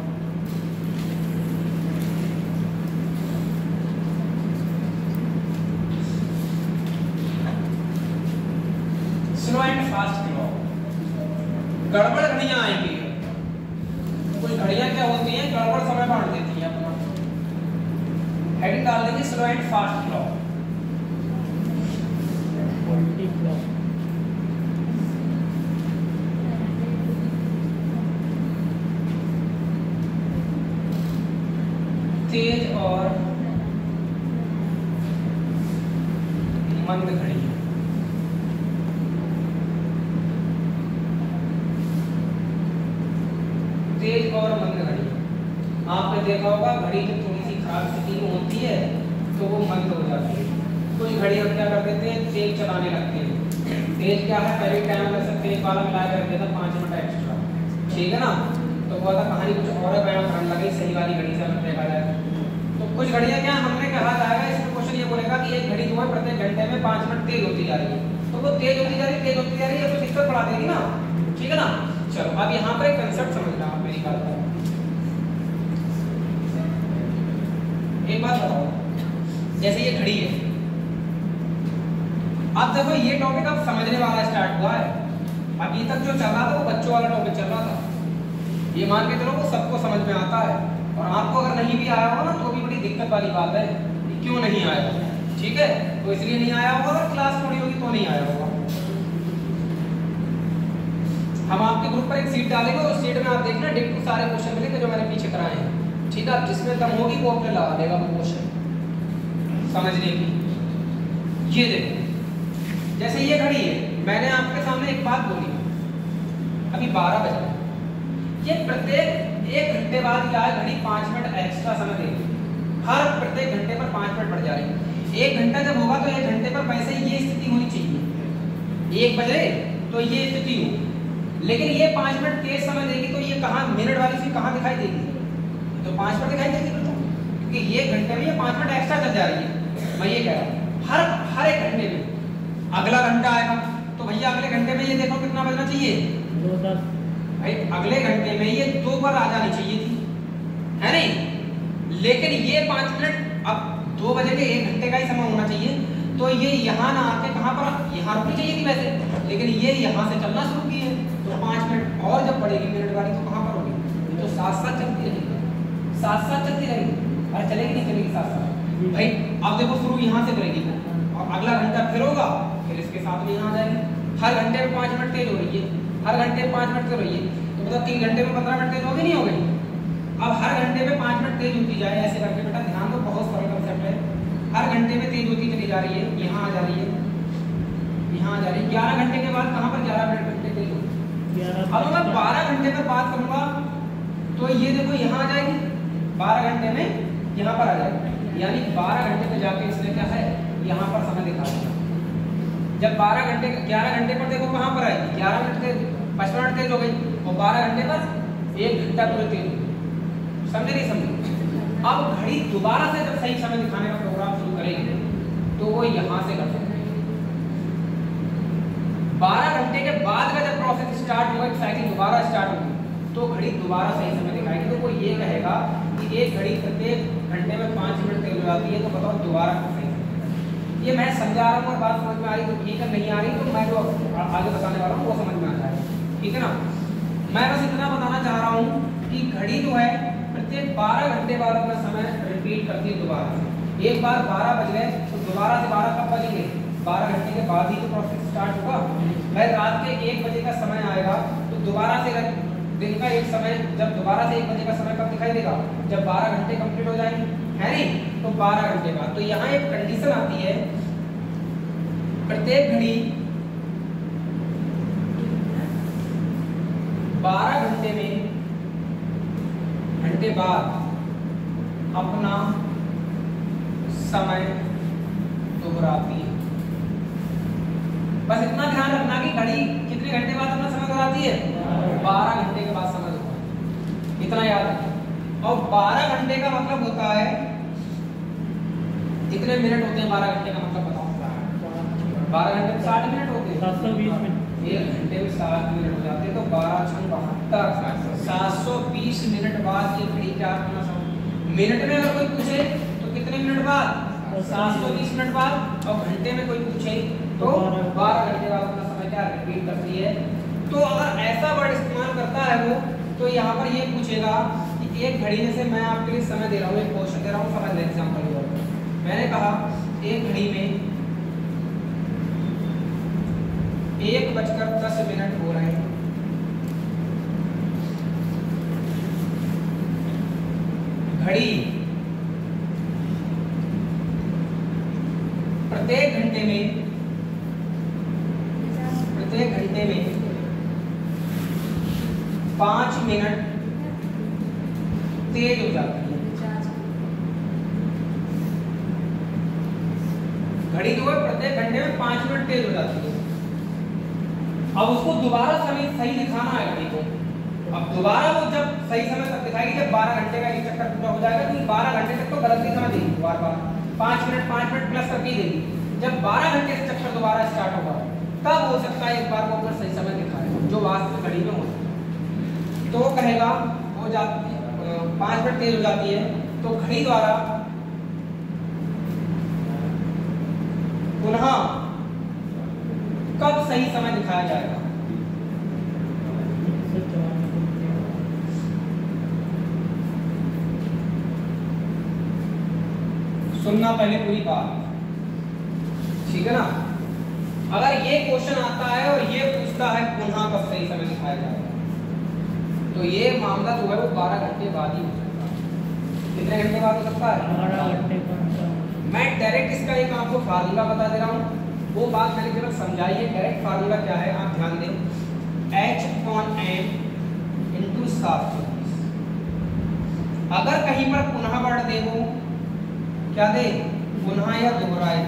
Slow and fast clock. गड़बड़ घड़ियां आएंगी, कुछ घड़ियां क्या होती हैं गड़बड़ समय बांट देती हैं अपना। हेडिंग डाल देंगे स्लो एंड फास्ट क्लॉक। तेज और मंद घड़ी। तेज और मंद घड़ी, आपने देखा होगा घड़ी जब थोड़ी सी खराब स्थिति में होती है तो वो मंद हो जाती है। कुछ घड़ी हम क्या कर देते हैं, तेज चलाने लगते हैं। तेज क्या है, पहले टाइम में से तेज वाला मिला कर देता 5 मिनट एक्स्ट्रा, ठीक है ना? तो वो था कहानी कुछ और बयान करने लगे, सही वाली घड़ी से अगर देखा जाए तो कुछ घड़ियां क्या हमने कहा जाएगा, इसमें क्वेश्चन ये बोलेगा कि एक घड़ी जो है प्रत्येक घंटे में 5 मिनट तेज होती जा रही है, तो वो तेज होती जा रही है, तो दिक्कत पड़ा देगी ना, ठीक है ना? चलो अब यहाँ पर एक कंसेप्ट समझना आप मेरी बात को। एक बात बताओ, जैसे ये घड़ी है, अब देखो ये टॉपिक अब समझने वाला स्टार्ट हुआ है। अभी तक जो चल रहा था वो बच्चों वाला टॉपिक चल रहा था, ये मान के चलो वो सबको समझ में आता है, और आपको अगर नहीं भी आया होगा ना तो भी बड़ी दिक्कत वाली बात है, क्यों नहीं आया, ठीक है? तो इसलिए नहीं आया होगा, अगर क्लास थोड़ी होगी तो नहीं आया होगा। हम आपके ग्रुप पर एक सीट डालेंगे और उस सीट में आप देखना डिक्टो सारे क्वेश्चन मिलेंगे जो मैंने पीछे कराए हैं, ठीक है। जिसमें कम होगी वो अपने लगा देगा वो क्वेश्चन समझने की। ये देखो जैसे ये घड़ी है, मैंने आपके सामने एक बात बोली, अभी 12 बज रहे, ये प्रत्येक 1 घंटे बाद क्या है, घड़ी 5 मिनट एक्स्ट्रा समय देगी। हर प्रत्येक घंटे पर 5 मिनट बढ़ जा रही है। 1 घंटा जब होगा तो 1 घंटे पर वैसे ये स्थिति होनी चाहिए, 1 बजे तो ये स्थिति हो, लेकिन ये 5 मिनट तेज समय देगी तो ये कहाँ मिनट वाली सी कहाँ दिखाई देगी, तो 5 मिनट दिखाई देगी बच्चों, क्योंकि ये घंटे में ये 5 मिनट एक्स्ट्रा चल जा रही है। मैं ये कह रहा हूँ हर एक घंटे में अगला घंटा आएगा तो भैया अगले घंटे में ये देखो कितना बजना चाहिए, 2:10 भाई अगले घंटे में ये 2 पर आ जानी चाहिए थी, है नहीं। लेकिन ये 5 मिनट अब 2 बजे के 1 घंटे का ही समय होना चाहिए, तो ये यहाँ ना आके कहाँ पर यहाँ रुकनी चाहिए थी वैसे, लेकिन ये यहाँ से चलना शुरू की है तो 5 मिनट और जब बढ़ेगी मिनट वाली तो कहाँ पर होगी, तो साथ साथ चलती रहेगी, साथ साथ चलती रहेगी। अरे चलेगी नहीं चलेगी साथ साथ भाई। अब देखो शुरू यहाँ से करेगी और अगला घंटा फिर होगा, फिर इसके साथ में यहाँ आ जाएगी। हर घंटे में 5 मिनट तेज हो रही है, हर घंटे में 5 मिनट तेज हो रही है, तो मतलब 3 घंटे में 15 मिनट तेज होगी नहीं हो गई। अब हर घंटे में 5 मिनट तेज होती जाए ऐसे करके, बेटा ध्यान दो बहुत सरल कंसेप्ट है। हर घंटे में तेज होती चली जा रही है, यहाँ आ जा रही है, यहाँ आ जा रही है। 11 घंटे के बाद कहाँ पर 11 मिनट घंटे तेज होगी। अब मैं 12 घंटे पर बात करूंगा तो ये देखो यहाँ आ जाएगी, 12 घंटे में यहाँ पर आ जाएगी, यानी 12 घंटे पे जाके इसने क्या है यहाँ पर समय दिखा दिया। जब 12 घंटे 11 घंटे पर देखो कहाँ पर आएगी, 11 मिनट तेज 55 मिनट तेज हो गई, और 12 घंटे पर 1 घंटा पूरे तेज हो गई। समझे नहीं समझे। अब घड़ी दोबारा से जब सही समय दिखाने का प्रोग्राम शुरू करेगी तो वो यहाँ से कर सकते हैं। 12 घंटे के बाद का जब प्रोसेस स्टार्ट होगा, साइकिल दोबारा स्टार्ट होगी तो घड़ी दोबारा सही समय दिखाएगी। तो वो ये कहेगा कि एक घड़ी प्रत्येक घंटे में 5 मिनट तेज हो जाती है, तो बताओ दोबारा सही समय। ये मैं समझा रहा हूँ और बात समझ में आ रही तो ठीक है, नहीं आ रही तो मैं जो आगे बताने वाला हूँ वो समझ में आ जाए, ठीक है ना। मैं बस इतना बताना चाह रहा हूँ कि घड़ी जो है प्रत्येक 12 घंटे बाद अपना समय रिपीट करती है दोबारा। एक बार 12 बज गए तो दोबारा से 12 कब बजेंगे, 12 घंटे के बाद ही तो प्रोसेस स्टार्ट होगा। भाई रात के 1 बजे का समय आएगा तो दोबारा से दिन का एक समय, जब दोबारा से 1 बजे का समय कब दिखाई देगा, जब 12 घंटे कंप्लीट हो जाएंगे, है नहीं, तो 12 घंटे बाद। तो यहाँ एक कंडीशन आती है, प्रत्येक घड़ी 12 घंटे बाद अपना समय दोहराती है। बस इतना ध्यान रखना कि घड़ी कितने घंटे बाद अपना समय दोहराती है, 12 घंटे के बाद समय दोहराती है, इतना याद रखना। और 12 घंटे का मतलब होता है, कितने मिनट होते हैं 12 घंटे का मतलब बताओ। 12 घंटे में 60 मिनट होते हैं, 720 मिनट। 1 घंटे में 60 मिनट हो जाते हैं, तो 12 × 72 720 मिनट बाद ये घड़ी क्या करना चाहिए। मिनट में अगर कोई पूछे तो कितने मिनट बाद, 720 मिनट बाद, और घंटे में कोई पूछे तो 12 घंटे बाद अपना समय क्या रिपीट करती है। तो अगर ऐसा वर्ड इस्तेमाल करता है वो, तो यहाँ पर ये पूछेगा कि एक घड़ी में से मैं आपके लिए समय दे रहा हूँ, एक क्वेश्चन दे रहा हूँ, समझ लें एग्जाम्पल। मैंने कहा एक घड़ी में 1:10 हो रहे हैं, घड़ी प्रत्येक घंटे में 5 मिनट तेज हो जाती है। घड़ी जो है प्रत्येक घंटे में 5 मिनट तेज हो जाती है। अब उसको दोबारा समय सही दिखाना है घड़ी को। अब दोबारा वो जब सही समय तक दिखाएगी जब 12 घंटे का एक चक्कर पूरा हो जाएगा, क्योंकि 12 घंटे तक तो गलत ही समय देगी, बार 5 मिनट प्लस करके ही देगी। जब 12 घंटे से चक्कर दोबारा स्टार्ट होगा तब हो सकता है एक बार वो अपना सही समय दिखाएगा, जो वास्तविक घड़ी में हो सकता है। तो वो कहेगा हो जाती 5 मिनट तेज हो जाती है, तो घड़ी द्वारा पुनः कब सही समय दिखाया जाएगा। सुनना पहले पूरी बात। ठीक है ना। अगर ये क्वेश्चन आता है और ये पूछता है पुनः कब सही समय दिखाया जाएगा, तो ये मामला जो है वो 12 घंटे बाद ही हो सकता है। कितने घंटे बाद हो सकता है? 12 घंटे का। मैं डायरेक्ट इसका एक आपको फार्मूला बता दे रहा हूँ, वो बात मैंने केवल समझाई है। डायरेक्ट फार्मूला क्या है आप ध्यान दें, H/m इंटू 720। अगर कहीं पर पुनः वर्ड दे वो क्या दे, पुनः या दोहराए,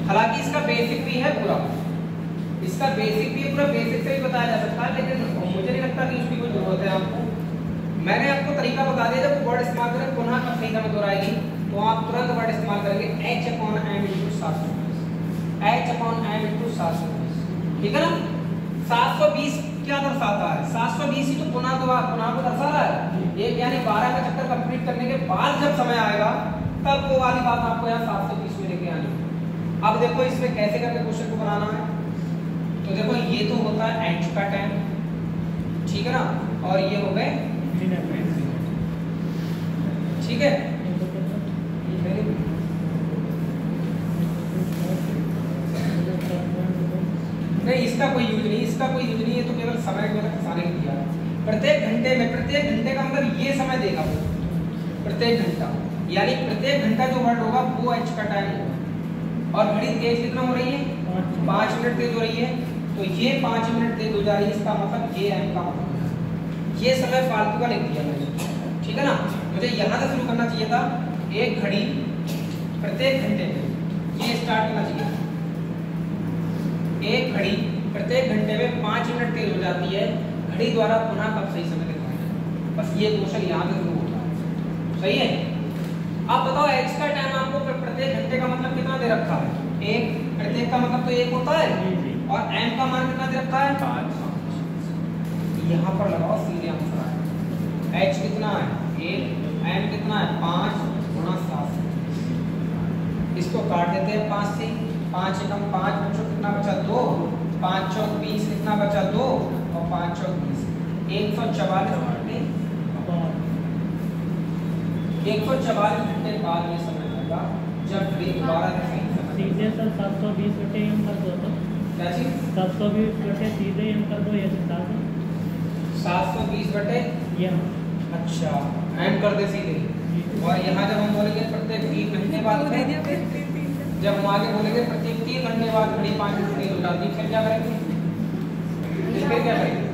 हालांकि इसका बेसिक भी है पूरा, इसका बेसिक भी पूरा बेसिक से भी बताया जा सकता है, लेकिन मुझे नहीं लगता कि उसकी कोई जरूरत है आपको। मैंने आपको तरीका बता दिया, जब वर्ड इस्तेमाल करें पुनः कब सही समय दोहराएगी, तो आप तुरंत वर्ड इस्तेमाल करेंगे H/m इंटू 720, H/m इंटू 720, ठीक है ना। 720 क्या दर्शाता है? 720 ही तो पुनः को दर्शा रहा है। एक यानी 12 का चक्कर कंप्लीट करने के बाद जब समय आएगा तब वो वाली बात आपको यहाँ 720 में लेके आनी है। अब देखो इसमें कैसे करके क्वेश्चन को बनाना है। तो देखो ये तो होता है h का टाइम, ठीक है ना, और ये हो गए मिनट, ठीक है। नहीं इसका कोई यूज नहीं, इसका कोई यूज नहीं है, तो केवल समय को फंसाने के दिया है। प्रत्येक घंटे का मतलब ये समय देगा वो, प्रत्येक घंटा, यानी प्रत्येक घंटा जो वर्ड होगा वो h का टाइम होगा। और घड़ी तेज कितना हो रही है? 5 मिनट तेज हो रही है, तो ये 5 मिनट तेज हो जा रही है, इसका मतलब ये m का मतलब ये समय फालतू का लिख दिया मैंने, ठीक है ना। मुझे यहाँ से शुरू करना चाहिए था, एक घड़ी प्रत्येक घंटे में, ये स्टार्ट करना चाहिए। एक घड़ी प्रत्येक घंटे में 5 मिनट तेज हो जाती है, घड़ी द्वारा पुनः कब सही समय दिखाया जाए। बस ये क्वेश्चन यहाँ से शुरू होता है, सही है। अब बताओ h का टाइम आपको प्रत्येक घंटे का मतलब कितना दे रखा है? एक, प्रत्येक का मतलब तो 1 होता है, और m का मान कितना दे रखा है? 5। यहाँ पर लगाओ सीधे आंसर आएगा। h कितना है? 1, m कितना है? 5 गुणा 7। इसको काट देते हैं 5 से, 5 एकम 5 बच्चों कितना बचा? 2, 5 चौक 20 कितना बचा? 2, और 5 चौक 20, 144 घंटे, 144 घंटे बाद ये समय होगा जब घड़ी दोबारा दिखाई। सीधे सर 720 बटे m कर दो, तो क्या चीज? 720 बटे सीधे m कर दो, ये 720 बटे m। अच्छा m कर दे सीधे, और यहाँ जब हम बोलेंगे प्रत्येक 3 घंटे बाद, जब हम आगे बोलेंगे प्रत्येक 3 घंटे बाद घड़ी 5 मिनट तेज हो जाती है, फिर क्या करेंगे? फिर क्या करेंगे?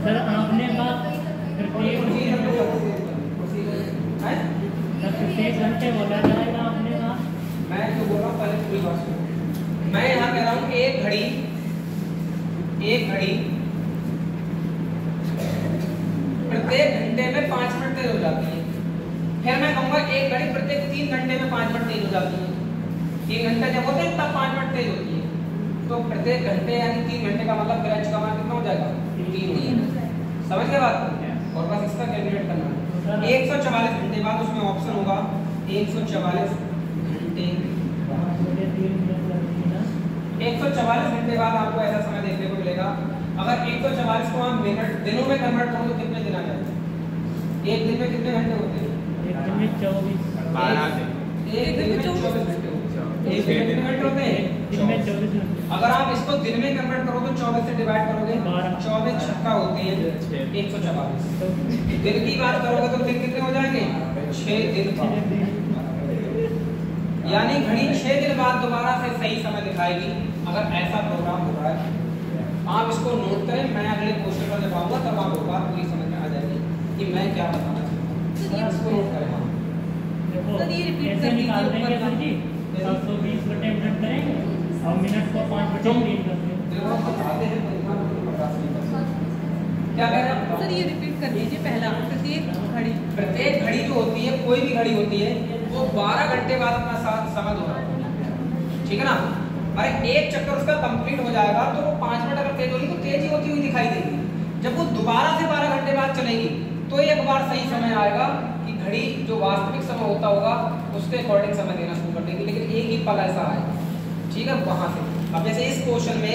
सर आपने बात प्रत्येक घंटे बोला जाएगा, आपने कहा। मैं जो बोल रहा हूँ पहले पूरी बात सुनो। मैं यहाँ कह रहा हूँ एक घड़ी प्रत्येक घंटे में 5 मिनट तेज हो जाती है। फिर मैं कहूँगा एक घड़ी प्रत्येक 3 घंटे में 5 मिनट तेज हो जाती है। 3 घंटे जब होते हैं तब 5 मिनट तेज होती है। तो प्रत्येक घंटे यानी 3 घंटे का मतलब h का मान कितना हो जाएगा? 3। समझ गए बात? और बस इसका कैलकुलेट करना है। 144 घंटे बाद उसमें ऑप्शन होगा 144 घंटे, 144 घंटे बाद आपको ऐसा समय देखने को मिलेगा। अगर 144 को हम मिनट दिनों में कन्वर्ट करो तो कितने दिन आ जाते हैं? एक दिन में कितने घंटे होते हैं? एक दिन में 24, 12 से एक दिन में 24 घंटे होते हैं। एक दिन में कितने घंटे होते हैं? दिन में 24 घंटे। अगर आप इसको दिन में कन्वर्ट करो तो 24 से डिवाइड करोगे, 24 छक्का होते हैं 144। दिन की बात करोगे तो दिन कितने हो जाएंगे? 6 दिन। यानी घड़ी 6 दिन बाद दोबारा से सही समय दिखाएगी। अगर ऐसा प्रोग्राम हो रहा है, आप इसको नोट करें, मैं अगले क्वेश्चन पर जब आऊंगा तब आपको बात पूरी समझ में आ जाएगी कि मैं क्या बताना चाहता हूँ। इसको नोट करें। देखो सर, ये repeat ऐसे कर निकाल दीजिए देंगे ऊपर सर जी, 720 बटे मिनट करेंगे और मिनट को 5 बटे 3 कर देंगे। देखो बताते हैं परिमाण को बर्दाश्त नहीं कर सकते। क्या कह रहे हैं? सर ये रिपीट कर दीजिए पहला, प्रत्येक घड़ी जो होती है, कोई भी घड़ी होती है, वो 12 घंटे बाद अपना साथ समय दोहराती है, ठीक है ना। अरे एक चक्कर उसका कंप्लीट हो जाएगा तो वो 5 मिनट अगर तेज होगी तो तेज ही होती हुई दिखाई देगी। जब वो दोबारा से 12 घंटे बाद चलेगी तो एक बार सही समय आएगा कि घड़ी जो वास्तविक समय होता होगा उसके अकॉर्डिंग समय देना शुरू कर देगी, लेकिन एक ही पल ऐसा आएगा, ठीक है। वहां से अब जैसे इस क्वेश्चन में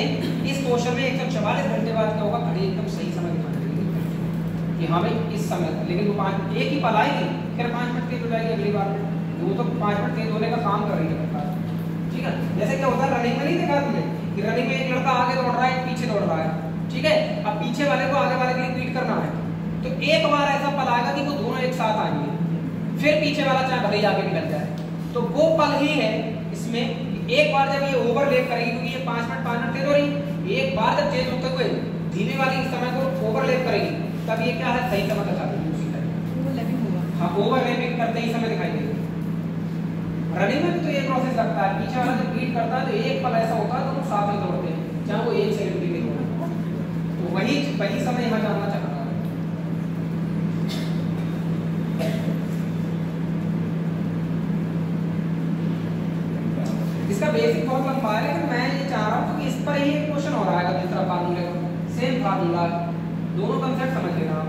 144 घंटे बाद क्या होगा? घड़ी एकदम सही समय दिखा देगी कि हाँ भाई इस समय, लेकिन वो एक ही पल आएगी, फिर 5 मिनट तेज हो जाएगी अगली बार में। वो तो 5 मिनट तेज होने का काम कर रही है लगातार, ठीक है। जैसे क्या होता है रनिंग में, नहीं देखा तुमने कि रनिंग में एक लड़का आगे दौड़ रहा है, एक पीछे दौड़ रहा है, ठीक है। अब पीछे वाले को आगे वाले के लिए बीट करना है, तो एक बार ऐसा पल आएगा कि वो दोनों एक साथ आएंगे, फिर पीछे वाला चाहे भले ही आगे निकल जाए। तो वो पल ही है इसमें, एक बार जब ये ओवरलैप करेगी, क्योंकि ये 5 मिनट तेज हो रही, एक बार जब तेज होते हुए धीमे वाली समय को ओवरलैप करेगी, तब ये क्या है, सही समय दिखा देगी उसी टाइम। ओवरलैपिंग होगा। हाँ, ओवरलैपिंग करते ही समय दिखाई देगी। रनिंग में भी तो ये प्रोसेस लगता है, पीछे वाला जब बीट करता है तो एक पल ऐसा होता है तो वो साथ में दौड़ते हैं, चाहे वो 1 सेकंड भी नहीं हो। तो वही समय यहाँ जानना चाहता है। इसका बेसिक बहुत लंबा है, लेकिन मैं ये चाह रहा हूँ कि इस पर ही एक क्वेश्चन हो रहा है दूसरा फार्मूले का, सेम फार्मूला, दोनों कंसेप्ट समझ लेना आप।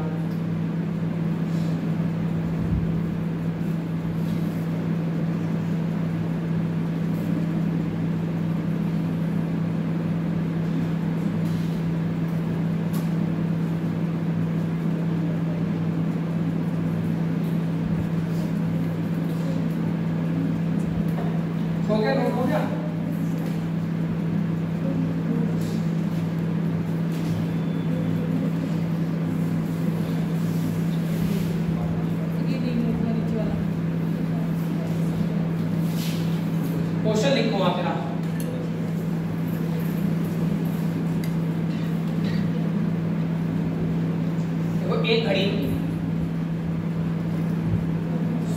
हो गया, नोट हो गया? ये नहीं नोट में नीचे वाला। क्वेश्चन लिखो आप मेरा। देखो, एक घड़ी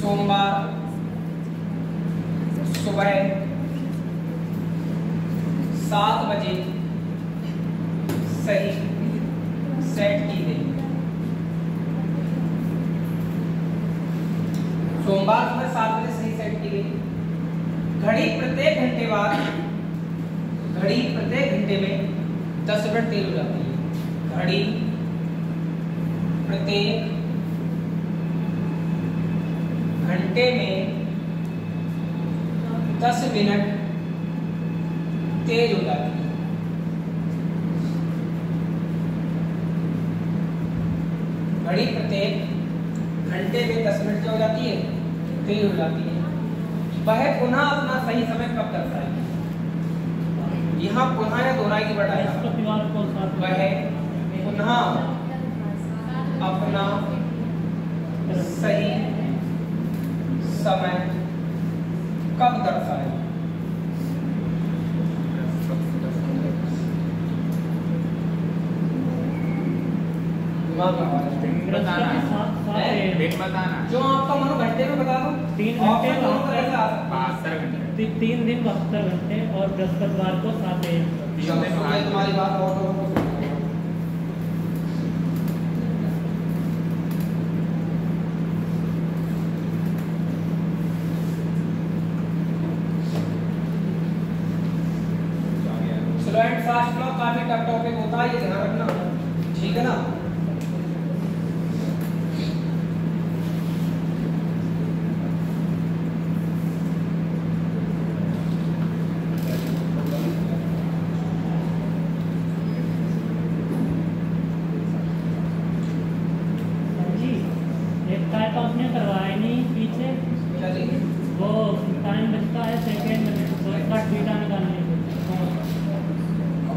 सोमवार सुबह 7 बजे सही सेट की गई। सोमवार सुबह 7 बजे सही सेट की गई। घड़ी प्रत्येक घंटे में 10 मिनट तेज हो जाती है। घड़ी प्रत्येक घंटे में 10 मिनट तेज हो जाती है। घड़ी प्रत्येक घंटे में 10 मिनट हो जाती है, तेज हो जाती है। वह पुनः अपना सही समय कब दर्शाएगी? यहाँ पुनः या दोहराएगी बताएगा। वह पुनः अपना सही समय कब दर्शाएगी? बताना जो आपका मनो घंटे में बता दो। 3 घंटे ऑप्शन दोनों तरह से आ सकता है। 72 घंटे 3 दिन 72 घंटे और बृहस्पतिवार को 7 AM। तुम्हारी बात और लोगों को सुनाऊंगा। स्लो एंड फास्ट फ्लो काफी टफ टॉपिक होता है, ये ध्यान रखना, ठीक है ना। जी, एक टाइप आपने करवाया नहीं पीछे, चलिए वो टाइम बचता है सेकेंड मिनट, तो इसका थीटा निकालने के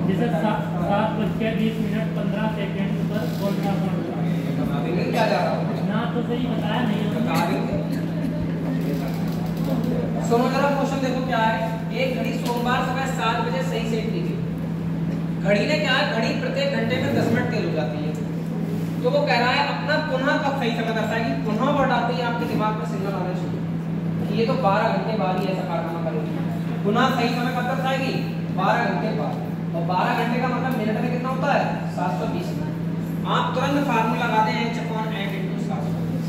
जैसे 7:20 15 सेकेंड पर कौन सा कोण होगा? बता देंगे क्या जा रहा हूँ, ना तो सही बताया नहीं बता हमने। देंगे। सुनो जरा क्वेश्चन देखो क्या है। एक घड़ी सोमवार सुबह 7 बजे सही सेट की गई। घड़ी ने क्या है, घड़ी प्रत्येक घंटे में 10 मिनट तेज हो जाती है। तो वो कह रहा है अपना पुनः कब सही समय दर्शाएगी। पुनः वर्ड आते ही आपके दिमाग में सिग्नल आने शुरू कि ये तो 12 घंटे बाद ही ऐसा कारनामा करेगी। पुनः सही समय कब दर्शाएगी? 12 घंटे बाद। और 12 घंटे का मतलब मिनट में कितना होता है? 720 मिनट। आप तुरंत फार्मूला लगाते हैं h/m × 720।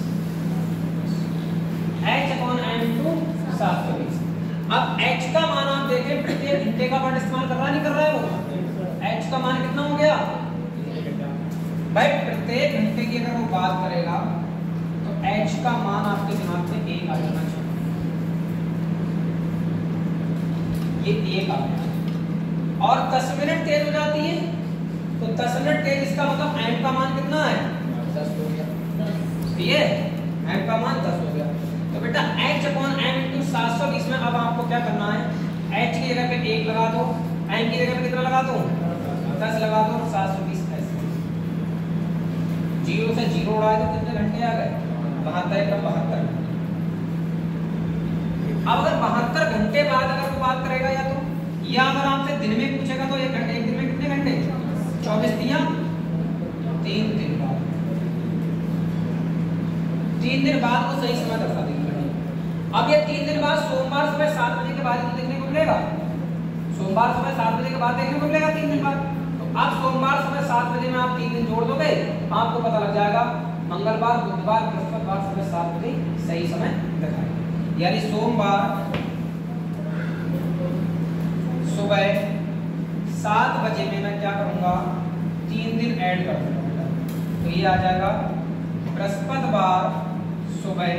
h/m × 720। अब h का मान आप देखें, प्रत्येक घंटे का वर्ड इस्तेमाल कर रहा है, नहीं कर रहा है वो? h का मान कितना हो गया भाई? प्रत्येक घंटे की अगर वो बात करेगा तो h का मान आपके दिमाग में 1 आ जाना चाहिए। ये 1 आ गया। और 10 मिनट तेज हो जाती है, तो 10 मिनट तेज, इसका मतलब m का मान कितना है? 10 हो गया। ठीक है, m का मान 10 हो गया। तो बेटा h अपॉन m इंटू 720 में अब आपको क्या करना है, h की जगह पे 1 लगा दो, m की जगह पे कितना लगा दो 10 लगा दो, 720 ऐसे 0 से 0 उड़ाए तो कितने घंटे आ गए 72 का 72। अब अगर 72 घंटे बाद अगर वो बात करेगा या तो, या अगर आपसे दिन में पूछेगा तो एक दिन में कितने घंटे 24 दिया 3 दिन बाद, 3 दिन बाद वो सही समय दर्शा देगा। अब ये 3 दिन बाद सोमवार सुबह 7 बजे के बाद देखने को मिलेगा, सोमवार सुबह 7 बजे के बाद देखने को मिलेगा 3 दिन बाद। तो अब सोमवार सुबह 7 बजे में आप 3 दिन जोड़ दोगे, आपको पता लग जाएगा मंगलवार बुधवार बृहस्पतिवार सुबह 7 बजे सही समय दिखाएगा। यानी सोमवार सुबह 7 बजे में मैं क्या करूंगा 3 दिन ऐड कर दूंगा, तो ये आ जाएगा बृहस्पतिवार सुबह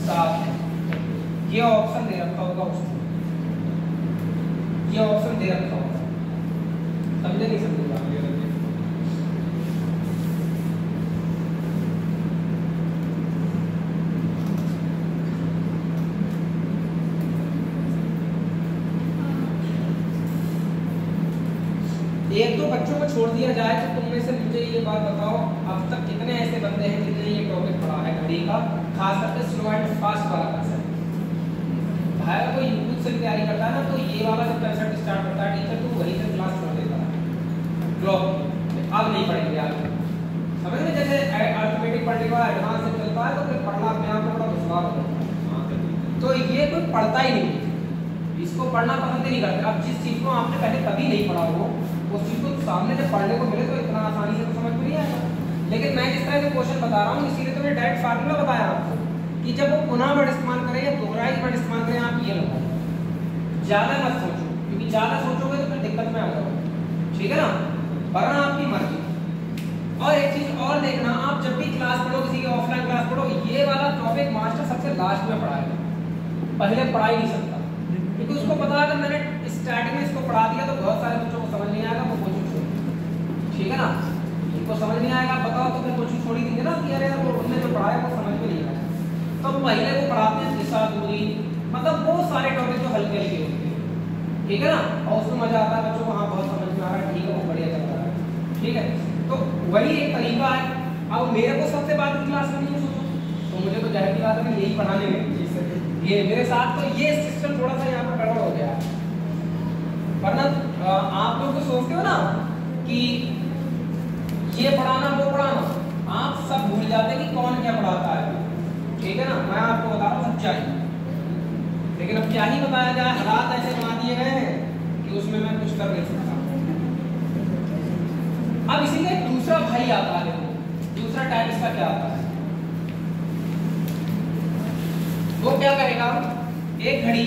7। ये ऑप्शन दे रखा होगा उसको, ये ऑप्शन दे रखा होगा, समझे नहीं समझेगा। एक तो बच्चों को छोड़ दिया जाए तो तुम में से मुझे ये बात बताओ, अब तक कितने ऐसे बंदे हैं जिन्होंने ये टॉपिक पढ़ा है घड़ी का, खास करके स्लो एंड फास्ट वाला कंसेप्ट। भाई अगर कोई यूट्यूब से तैयारी करता है ना तो ये वाला जब कंसेप्ट स्टार्ट करता है टीचर तो वही से क्लास छोड़ देता है, क्लॉक अब नहीं पढ़ेंगे आगे, समझ में जैसे अर्थमेटिक पढ़ने के बाद एडवांस से चलता है तो फिर पढ़ना अपने आप में बड़ा दुश्वार होता है। तो ये कोई पढ़ता ही नहीं, इसको पढ़ना पसंद ही नहीं करते। अब जिस चीज को आपने पहले कभी नहीं पढ़ा हो उस चीज को सामने जब पढ़ने को मिले तो इतना आसानी से तो समझ में नहीं आएगा। लेकिन मैं जिस तरह के क्वेश्चन बता रहा हूँ इसीलिए तो मैं डायरेक्ट फार्मूला बताया आपको कि जब वो पुनः वर्ड इस्तेमाल करें या दोहराई वर्ड इस्तेमाल करें आप ये लगाओ, ज्यादा मत सोचो, क्योंकि ज्यादा सोचोगे तो फिर दिक्कत में आ जाओगे, ठीक है ना, वरना आपकी मर्जी। और एक चीज और देखना, आप जब भी क्लास पढ़ो, किसी की ऑफलाइन क्लास पढ़ो, ये वाला टॉपिक मास्टर सबसे लास्ट में पढ़ाएगा, पहले पढ़ा ही नहीं सकता, क्योंकि उसको पता अगर मैंने स्टार्टिंग में इसको पढ़ा दिया तो बहुत सारे बच्चों को समझ नहीं आएगा, वो कोचिंग छोड़, ठीक है ना, इनको समझ नहीं आएगा बताओ तो फिर कोचिंग छोड़ ही देंगे ना कि अरे यार वो उन्होंने जो पढ़ाया वो समझ में नहीं आया। तो पहले वो पढ़ाते हैं दिशा दूरी, मतलब वो सारे टॉपिक जो हल्के हल्के होते हैं, ठीक है ना, और उसमें मजा आता है बच्चों को, हाँ बहुत समझ में आ रहा है, ठीक है वो बढ़िया चल रहा है, ठीक है। तो वही एक तरीका है। अब मेरे को सबसे बाद की क्लास में नहीं सोचो तो मुझे तो जाहिर सी बात है यही पढ़ाने में, ये मेरे साथ तो ये सिस्टम थोड़ा सा यहाँ पर गड़बड़ हो गया। वरना आप लोग तो सोचते हो ना कि ये पढ़ाना वो पढ़ाना, आप सब भूल जाते हैं कि कौन क्या पढ़ाता है, ठीक है ना। मैं आपको बता रहा हूँ सच्चाई, लेकिन अब क्या ही बताया जाए, हालात ऐसे बना दिए गए हैं कि उसमें मैं कुछ कर नहीं सकता। अब इसीलिए दूसरा भाई आता है, देखो दूसरा टाइप इसका क्या आता है, वो क्या करेगा, एक घड़ी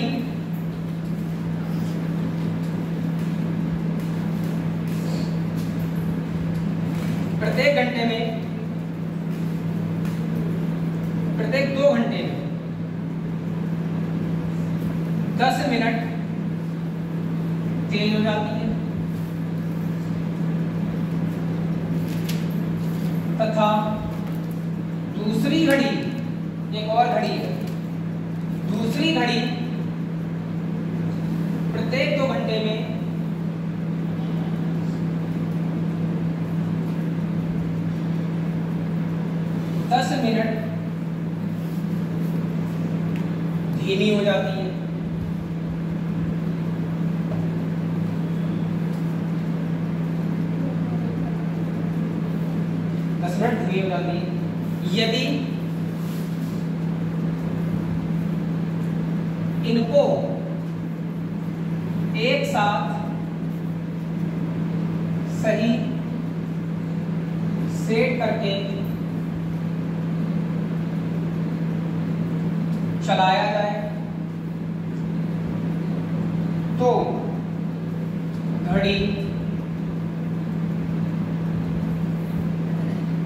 प्रत्येक घंटे में, प्रत्येक 2 घंटे में 10 मिनट तेज हो जाती है, तथा दूसरी घड़ी, एक और घड़ी है, दूसरी घड़ी प्रत्येक 2 घंटे में 10 मिनट धीमी हो जाती है। धीमी हो जाती है यदि इनको एक साथ सही सेट करके चलाया जाए तो घड़ी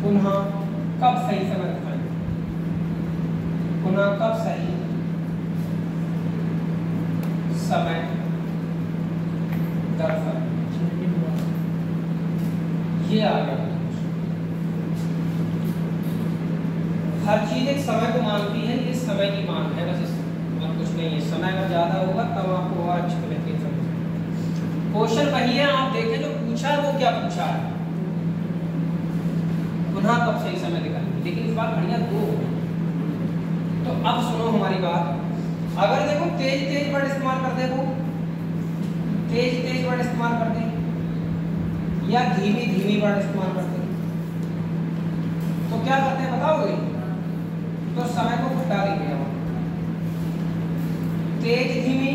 पुनः कब सही समय दिखाएगी, पुनः कब सही समय दर्शाए, ये आ गया। हर चीज एक समय को मानती है, ये समय की मांग है बस, और कुछ नहीं है। समय अगर ज़्यादा होगा तब आपको और अच्छी बेहतरीन समझ। क्वेश्चन वही है, आप देखें जो पूछा है वो क्या पूछा है, पुनः कब सही समय निकालेंगे, लेकिन इस बार घड़ियाँ 2 हो गई। तो अब सुनो हमारी बात, अगर देखो तेज वर्ड इस्तेमाल कर दे, वो तेज वर्ड इस्तेमाल करते हैं या धीमी वर्ड इस्तेमाल करते हैं, तो क्या करते हैं बताओगे? तो समय को घटा देंगे हम, तेज धीमी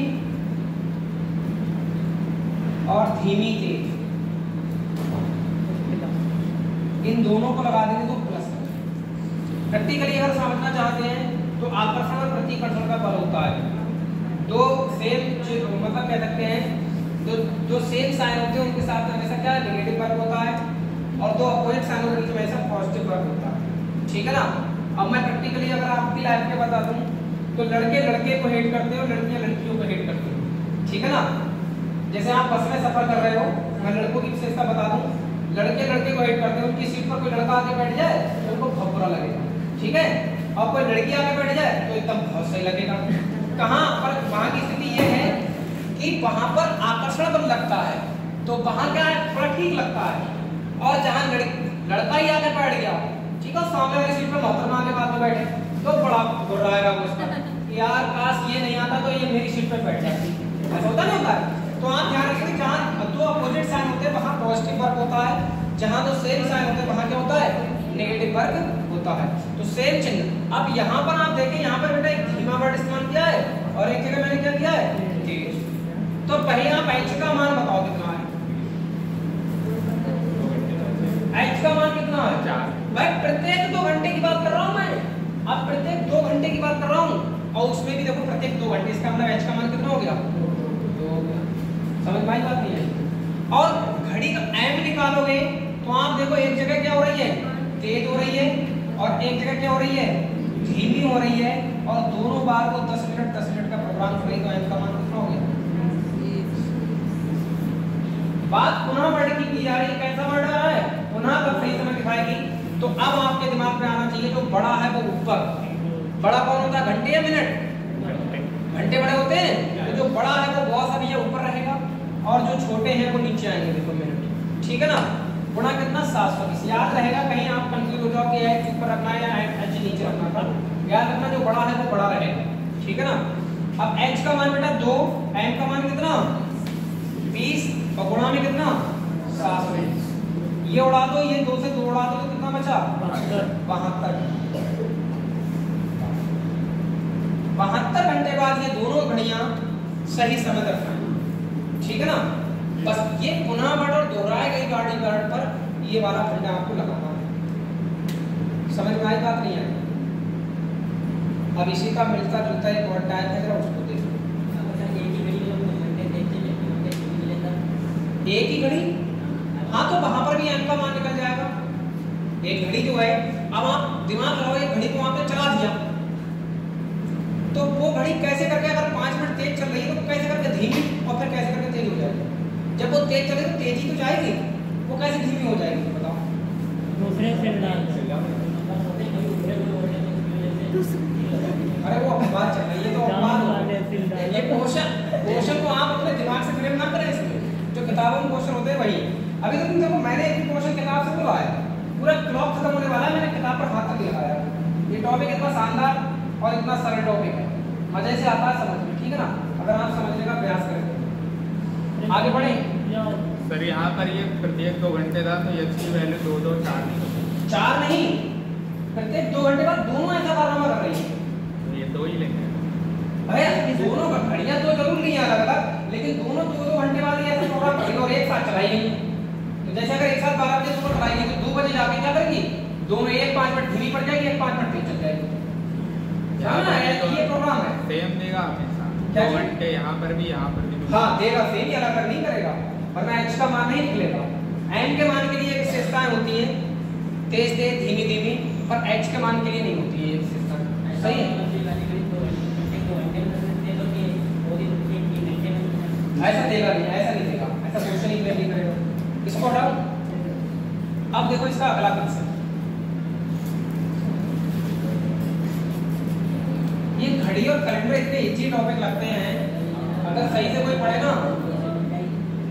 और धीमी तेज, इन दोनों को लगा देंगे तो प्लस। प्रैक्टिकली अगर समझना चाहते हैं तो आकर्षण और प्रतिकर्षण का बल होता है, दो सेम मतलब कह सकते हैं जो सेम साइन होते हैं उनके साथ हमेशा क्या नेगेटिव वर्ग होता है, और दो अपोजिट साइन के बीच में हमेशा पॉजिटिव वर्ग होता है, ठीक है ना। अब मैं प्रैक्टिकली अगर आपकी लाइफ में बता दूं तो लड़के लड़के को हेट करते हैं और लड़कियां लड़कियों को हेट करती हैं, ठीक है ना। जैसे आप बस में सफर कर रहे हो, मैं लड़कों की विशेषता बता दूं, लड़के लड़के को हेट करते हैं, उनकी सीट पर कोई लड़का आके बैठ जाए तो उनको बहुत बुरा लगेगा, ठीक है, और कोई लड़की आके बैठ जाए तो एकदम बहुत सही लगेगा। कहाँ पर वहाँ की स्थिति ये है कि वहाँ पर आकर्षण बल लगता है तो वहाँ क्या है थोड़ा ठीक लगता है, और जहाँ लड़का ही आके बैठ गया, ठीक है, सामने वाली सीट पर मोहतरमा आके बाद में बैठे तो बड़ा बुर्राएगा उसका, यार काश ये नहीं आता तो ये मेरी सीट पर बैठ जाती, ऐसा होता नहीं होता है। तो आप ध्यान रखिए जहाँ दो अपोजिट साइन होते हैं वहाँ पॉजिटिव वर्ग होता है, जहाँ दो सेम साइन होते हैं वहाँ क्या होता है नेगेटिव वर्ग होता है। तो सेम चिन्ह। अब यहाँ पर आप देखें, यहाँ पर बेटा एक धीमा वर्ड इस्तेमाल किया है और एक जगह मैंने क्या किया है तेज। तो पहले आप h का मान बताओ कितना है, h का मान कितना है 4। भाई प्रत्येक 2 घंटे की बात कर रहा हूँ मैं, अब प्रत्येक 2 घंटे की बात कर रहा हूँ, और उसमें भी देखो प्रत्येक 2 घंटे, इसका मतलब h का मान कितना हो गया 2 हो गया। समझ में आई बात नहीं है। और घड़ी का m निकालोगे तो आप देखो एक जगह क्या हो रही है तेज हो रही है और एक जगह क्या हो रही है धीमी हो रही है, और दोनों बार को 10 मिनट का प्रोग्राम हो रही, तो m का मान कितना हो गया। बात पुनः वर्ड की जा रही है, कैसा वर्ड आ रहा है पुनः कब सही समय दिखाएगी। तो अब आपके दिमाग में आना चाहिए जो बड़ा है वो ऊपर, बड़ा कौन होता है घंटे या मिनट, घंटे बड़े होते हैं, तो जो बड़ा है वो बहुत सारी ये ऊपर रहेगा और जो छोटे हैं वो नीचे आएंगे, देखो मिनट, ठीक है ना। गुणा कितना 720, याद रहेगा, कहीं आप कंफ्यूज हो जाओ कि h ऊपर रखना है या h नीचे रखना था, याद रखना जो बड़ा है वो बड़ा रहेगा, ठीक है ना। अब h का मान बेटा 2, m का मान कितना 20 और गुणा में कितना 720, ये उड़ा दो, ये 2 से 2 उड़ा दो तो कितना बचा 72 घंटे बाद ये दोनों घड़ियां सही समय दर्शाएंगी, ठीक है ना। बस ये पुनः वर्ड और दोहराए गई गाड़ी वर्ड पर ये वाला फंडा आपको लगाना है, समझ में आई बात नहीं है। अब इसी का मिलता जुलता एक और टाइप है, जरा उसको देखो। एक ही घड़ी, हाँ तो वहां पर भी m का मान निकल जाएगा। एक घड़ी जो है, अब आप दिमाग लगाओ, एक घड़ी को आपने चला दिया तो वो घड़ी कैसे करके अगर 5 मिनट तेज चल रही है तो कैसे करके धीमी और फिर कैसे करके तेज हो जाएगी। जब वो तेज चले तो तेजी तो जाएगी, वो कैसे धीमी हो जाएगी बताओ। दूसरे से अरे वो बात चल रही है तो ये क्वेश्चन को आप अपने दिमाग से फ्रेम ना करें, इसमें जो किताबों में क्वेश्चन होते हैं वही। अभी तो तुम देखो मैंने एक क्वेश्चन किताब से बोला है, पूरा क्लॉक खत्म होने वाला है, मैंने किताब पर हाथ तक लगाया। ये टॉपिक इतना शानदार और इतना सरल टॉपिक है, मजे से आता है समझ में, ठीक है ना, अगर आप समझने का प्रयास करें। आगे बढ़े सर, यहाँ पर ये प्रत्येक 2 घंटे था तो h की वैल्यू 2 2 4 नहीं, 4 नहीं, प्रत्येक 2 घंटे बाद दोनों ऐसा कारनामा कर रही है, तो ये 2 ही लेंगे। अरे दोनों घड़ियां तो जरूर नहीं अलग अलग, लेकिन दोनों 2 घंटे बाद ये ऐसा प्रोग्राम करेगी और एक साथ चलाएगी। तो जैसे अगर एक साथ 12 बजे सुबह चलाएगी तो 2 बजे जाके क्या करेगी, दोनों एक 5 मिनट धीमी पड़ जाएगी, एक 5 मिनट तेज चल जाएगी। ये प्रोग्राम है, सेम देगा हमेशा 2 घंटे, यहाँ पर भी यहाँ पर भी हाँ देगा सेम ही, अलग अलग नहीं करेगा, वरना h का मान नहीं निकलेगा। m के मान के लिए विशेषताएं होती हैं तेज तेज धीमी धीमी, पर h के मान के लिए नहीं होती है ये विशेषताएं, सही है। ऐसा देगा नहीं, ऐसा नहीं देगा, ऐसा क्वेश्चन ही नहीं करेगा। इसको हटाओ। अब देखो इसका अगला कंसेप्ट, घड़ी और कैलेंडर इतने इजी टॉपिक लगते हैं, अगर सही से कोई पढ़े ना।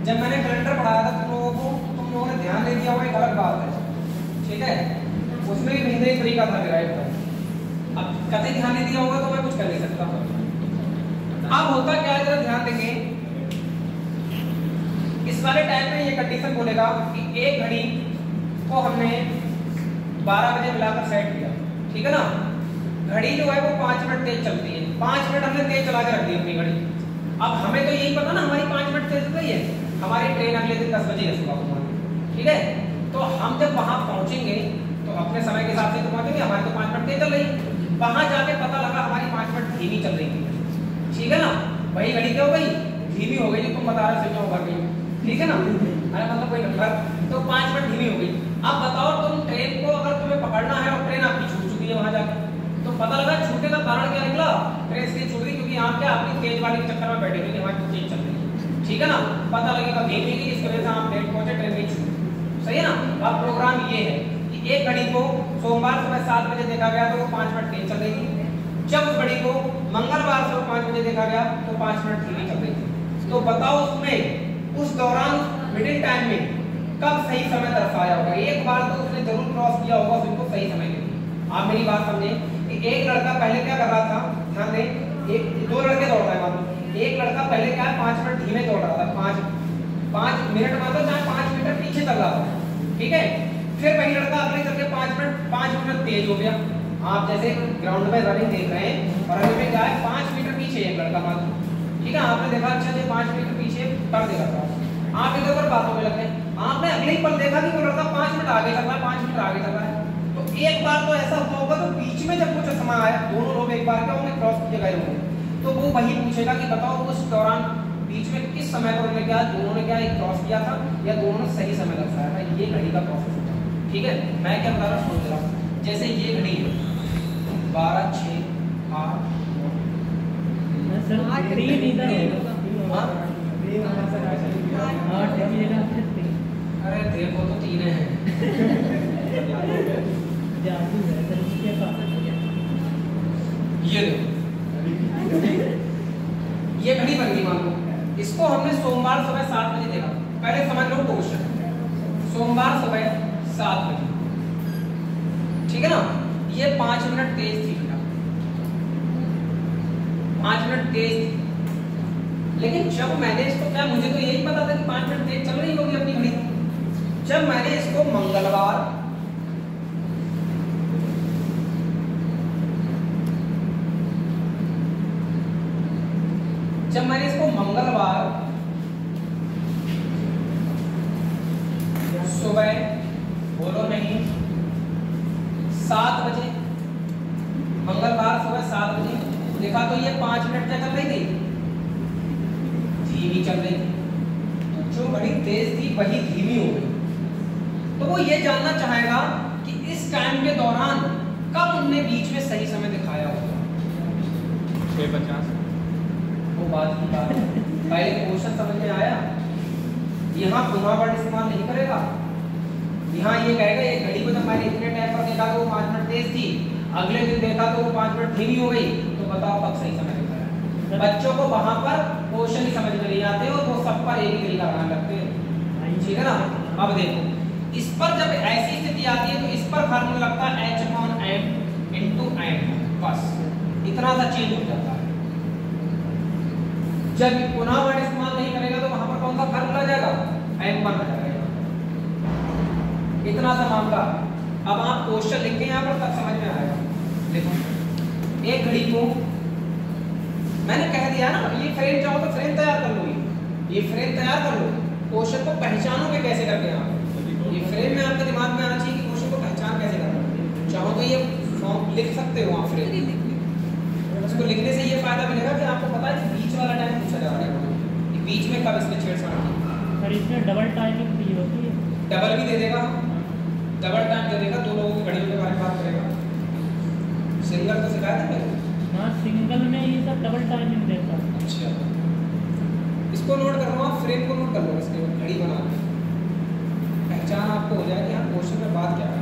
जब मैंने कैलेंडर पढ़ाया था तुम लोगों ने ध्यान नहीं दिया, वो एक अलग बात है, ठीक है। उसमें भी भिन्न तरीका था मेरा एक। अब कभी ध्यान नहीं दिया होगा तो मैं कुछ कर नहीं सकता। अब होता क्या है, जरा ध्यान देंगे, इस वाले टाइम में ये कंडीशन बोलेगा कि एक घड़ी को हमने 12 बजे मिलाकर सेट किया, ठीक है ना। घड़ी जो है वो 5 मिनट तेज चलती है, 5 मिनट हमने तेज चला के रख दी अपनी घड़ी। अब हमें तो यही पता ना हमारी 5 मिनट तेज चल रही है, हमारी ट्रेन अगले दिन 10 बजे है सुबह को, ठीक है। तो हम जब वहां पहुंचेंगे तो अपने समय के हिसाब से तो पहुंचेंगे, हमारी तो 5 मिनट तेज चल रही, वहां जाके पता लगा हमारी 5 मिनट धीमी चल रही थी, ठीक है ना। वही घड़ी क्या हो गई, धीमी हो गई, जो तुम बता रहे हो होगा, ठीक है ना। अरे मतलब कोई नंबर तो 5 मिनट धीमी हो गई। अब बताओ तुम ट्रेन को अगर तुम्हें पकड़ना है और ट्रेन आपकी छूट चुकी है वहां जाके, तो पता लगा छूटने का कारण क्या निकला, ट्रेन इसलिए छूट गई क्योंकि यहाँ क्या अपनी तेज वाली के चक्कर में बैठे हुए हमारी तेज चल रही है, ठीक है ना। पता लगेगा धीमी की, इसकी वजह से हम लेट पहुंचे, ट्रेन की छूट, सही है ना। अब प्रोग्राम ये है कि एक घड़ी को सोमवार सुबह 7 बजे देखा गया तो वो 5 मिनट तेज चल रही थी, जब उस घड़ी को मंगलवार सुबह 5 बजे देखा गया तो 5 मिनट धीमी चल रही थी। तो बताओ उसमें उस दौरान मिडिल टाइम में कब सही समय दर्शाया होगा। एक बार तो उसने जरूर क्रॉस किया होगा उसको सही समय के लिए। आप मेरी बात समझे कि एक लड़का पहले क्या कर रहा था, ध्यान दें, एक 2 लड़के दौड़ रहे हैं, मान एक लड़का पहले क्या है 5 मिनट धीमे दौड़ रहा था, 5 मिनट मतलब चाहे 5 मीटर पीछे चल रहा था, ठीक है। फिर वही लड़का अगले चल के 5 मिनट तेज हो गया। आप जैसे ग्राउंड में रनिंग देख रहे हैं और अभी में क्या है 5 मीटर पीछे एक लड़का मात्र, ठीक है। आपने देखा अच्छा जी 5 मीटर पीछे कर देगा था, आप इधर पर बातों में लगते हैं, आपने अगले ही पल देखा कि वो लड़का 5 मिनट आगे चल रहा है, 5 मिनट आगे चल रहा है। तो एक बार तो ऐसा हुआ होगा, तो बीच में जब कुछ समय आया, दोनों लोग एक बार क्या उन्हें क्रॉस किए गए होंगे, तो वो वही पूछेगा कि बताओ उस दौरान बीच में किस समय पर उन्होंने क्या, दोनों ने क्या एक क्रॉस किया था या दोनों ने सही समय दर्शाया था। ये घड़ी का प्रोसेस होता है, ठीक है। मैं क्या बता रहा हूँ सोच रहा हूँ, जैसे ये घड़ी है 12, 6, 8, अरे देखो तो 3 है। ये देखो ये घड़ी बन गई, मान लो इसको हमने सोमवार सुबह 7 बजे देखा। पहले समझ लो क्वेश्चन, सोमवार सुबह 7 बजे, ठीक है ना। ये 5 मिनट तेज थी बेटा, 5 मिनट तेज थी, लेकिन जब मैंने इसको क्या, मुझे तो यही पता था कि 5 मिनट तेज चल रही होगी अपनी घड़ी। जब मैंने इसको मंगलवार सुबह, बोलो नहीं, 7 बजे, मंगलवार सुबह 7 बजे देखा तो ये 5 मिनट क्या चल रही थी, धीमी चल रही थी। तो जो घड़ी तेज थी वही धीमी हो गई। तो वो ये जानना चाहेगा कि इस टाइम के दौरान कब उनने बीच में सही समय दिखाया होगा। 6:50 वो बात की बात है। पहले क्वेश्चन समझ में आया। यहाँ पुनः वर्ड इस्तेमाल नहीं करेगा, यहाँ ये कहेगा ये घड़ी को जब मैंने इतने टाइम पर देखा तो वो 5 मिनट तेज थी, अगले दिन देखा तो वो 5 मिनट धीमी हो गई, तो बताओ कब सही समय दिखाया। बच्चों को वहां पर क्वेश्चन ही समझ में नहीं आते हो तो सब पर एक ही तरीका बनाने लगते हैं, ठीक है ना। अब देखो इस पर जब ऐसी स्थिति आती है तो इस पर फार्मूला लगता है H/m into m, बस इतना सा चेंज हो जाता है। जब पुनः वर्ड इस्तेमाल नहीं करेगा तो वहां पर कौन सा फार्मूला जाएगा, m1 आ जाएगा, इतना सा मामला। अब आप क्वेश्चन लिखें यहाँ पर तब समझ में आएगा। देखो एक घड़ी को मैंने कह दिया ना, ये फ्रेम चाहो तो फ्रेम तैयार कर लो, ये फ्रेम तैयार कर लो। क्वेश्चन को पहचानोगे कैसे करके आप, ये फ्रेम में आपके दिमाग में आना चाहिए कि क्वेश्चन को पहचान कैसे करना। चाहो तो ये फॉर्म लिख सकते हो आप फ्रेम, उसको लिखने से ये फायदा मिलेगा कि आपको पता है कि बीच वाला टाइम पूछा जा रहा है, बीच में कब इसमें छेड़छाड़ की। और इसमें डबल टाइमिंग भी होती है, डबल भी दे देगा, डबल टाइम दे देगा, 2 लोगों की घड़ियों के बारे में बात करेगा। सिंगल तो सिखाया था पहले, हाँ सिंगल में ये सब डबल टाइमिंग देता है। अच्छा इसको नोट कर लो, आप फ्रेम को नोट कर लो, इसके घड़ी बना के पहचान आपको हो जाएगी। यहाँ क्वेश्चन में बात क्या है।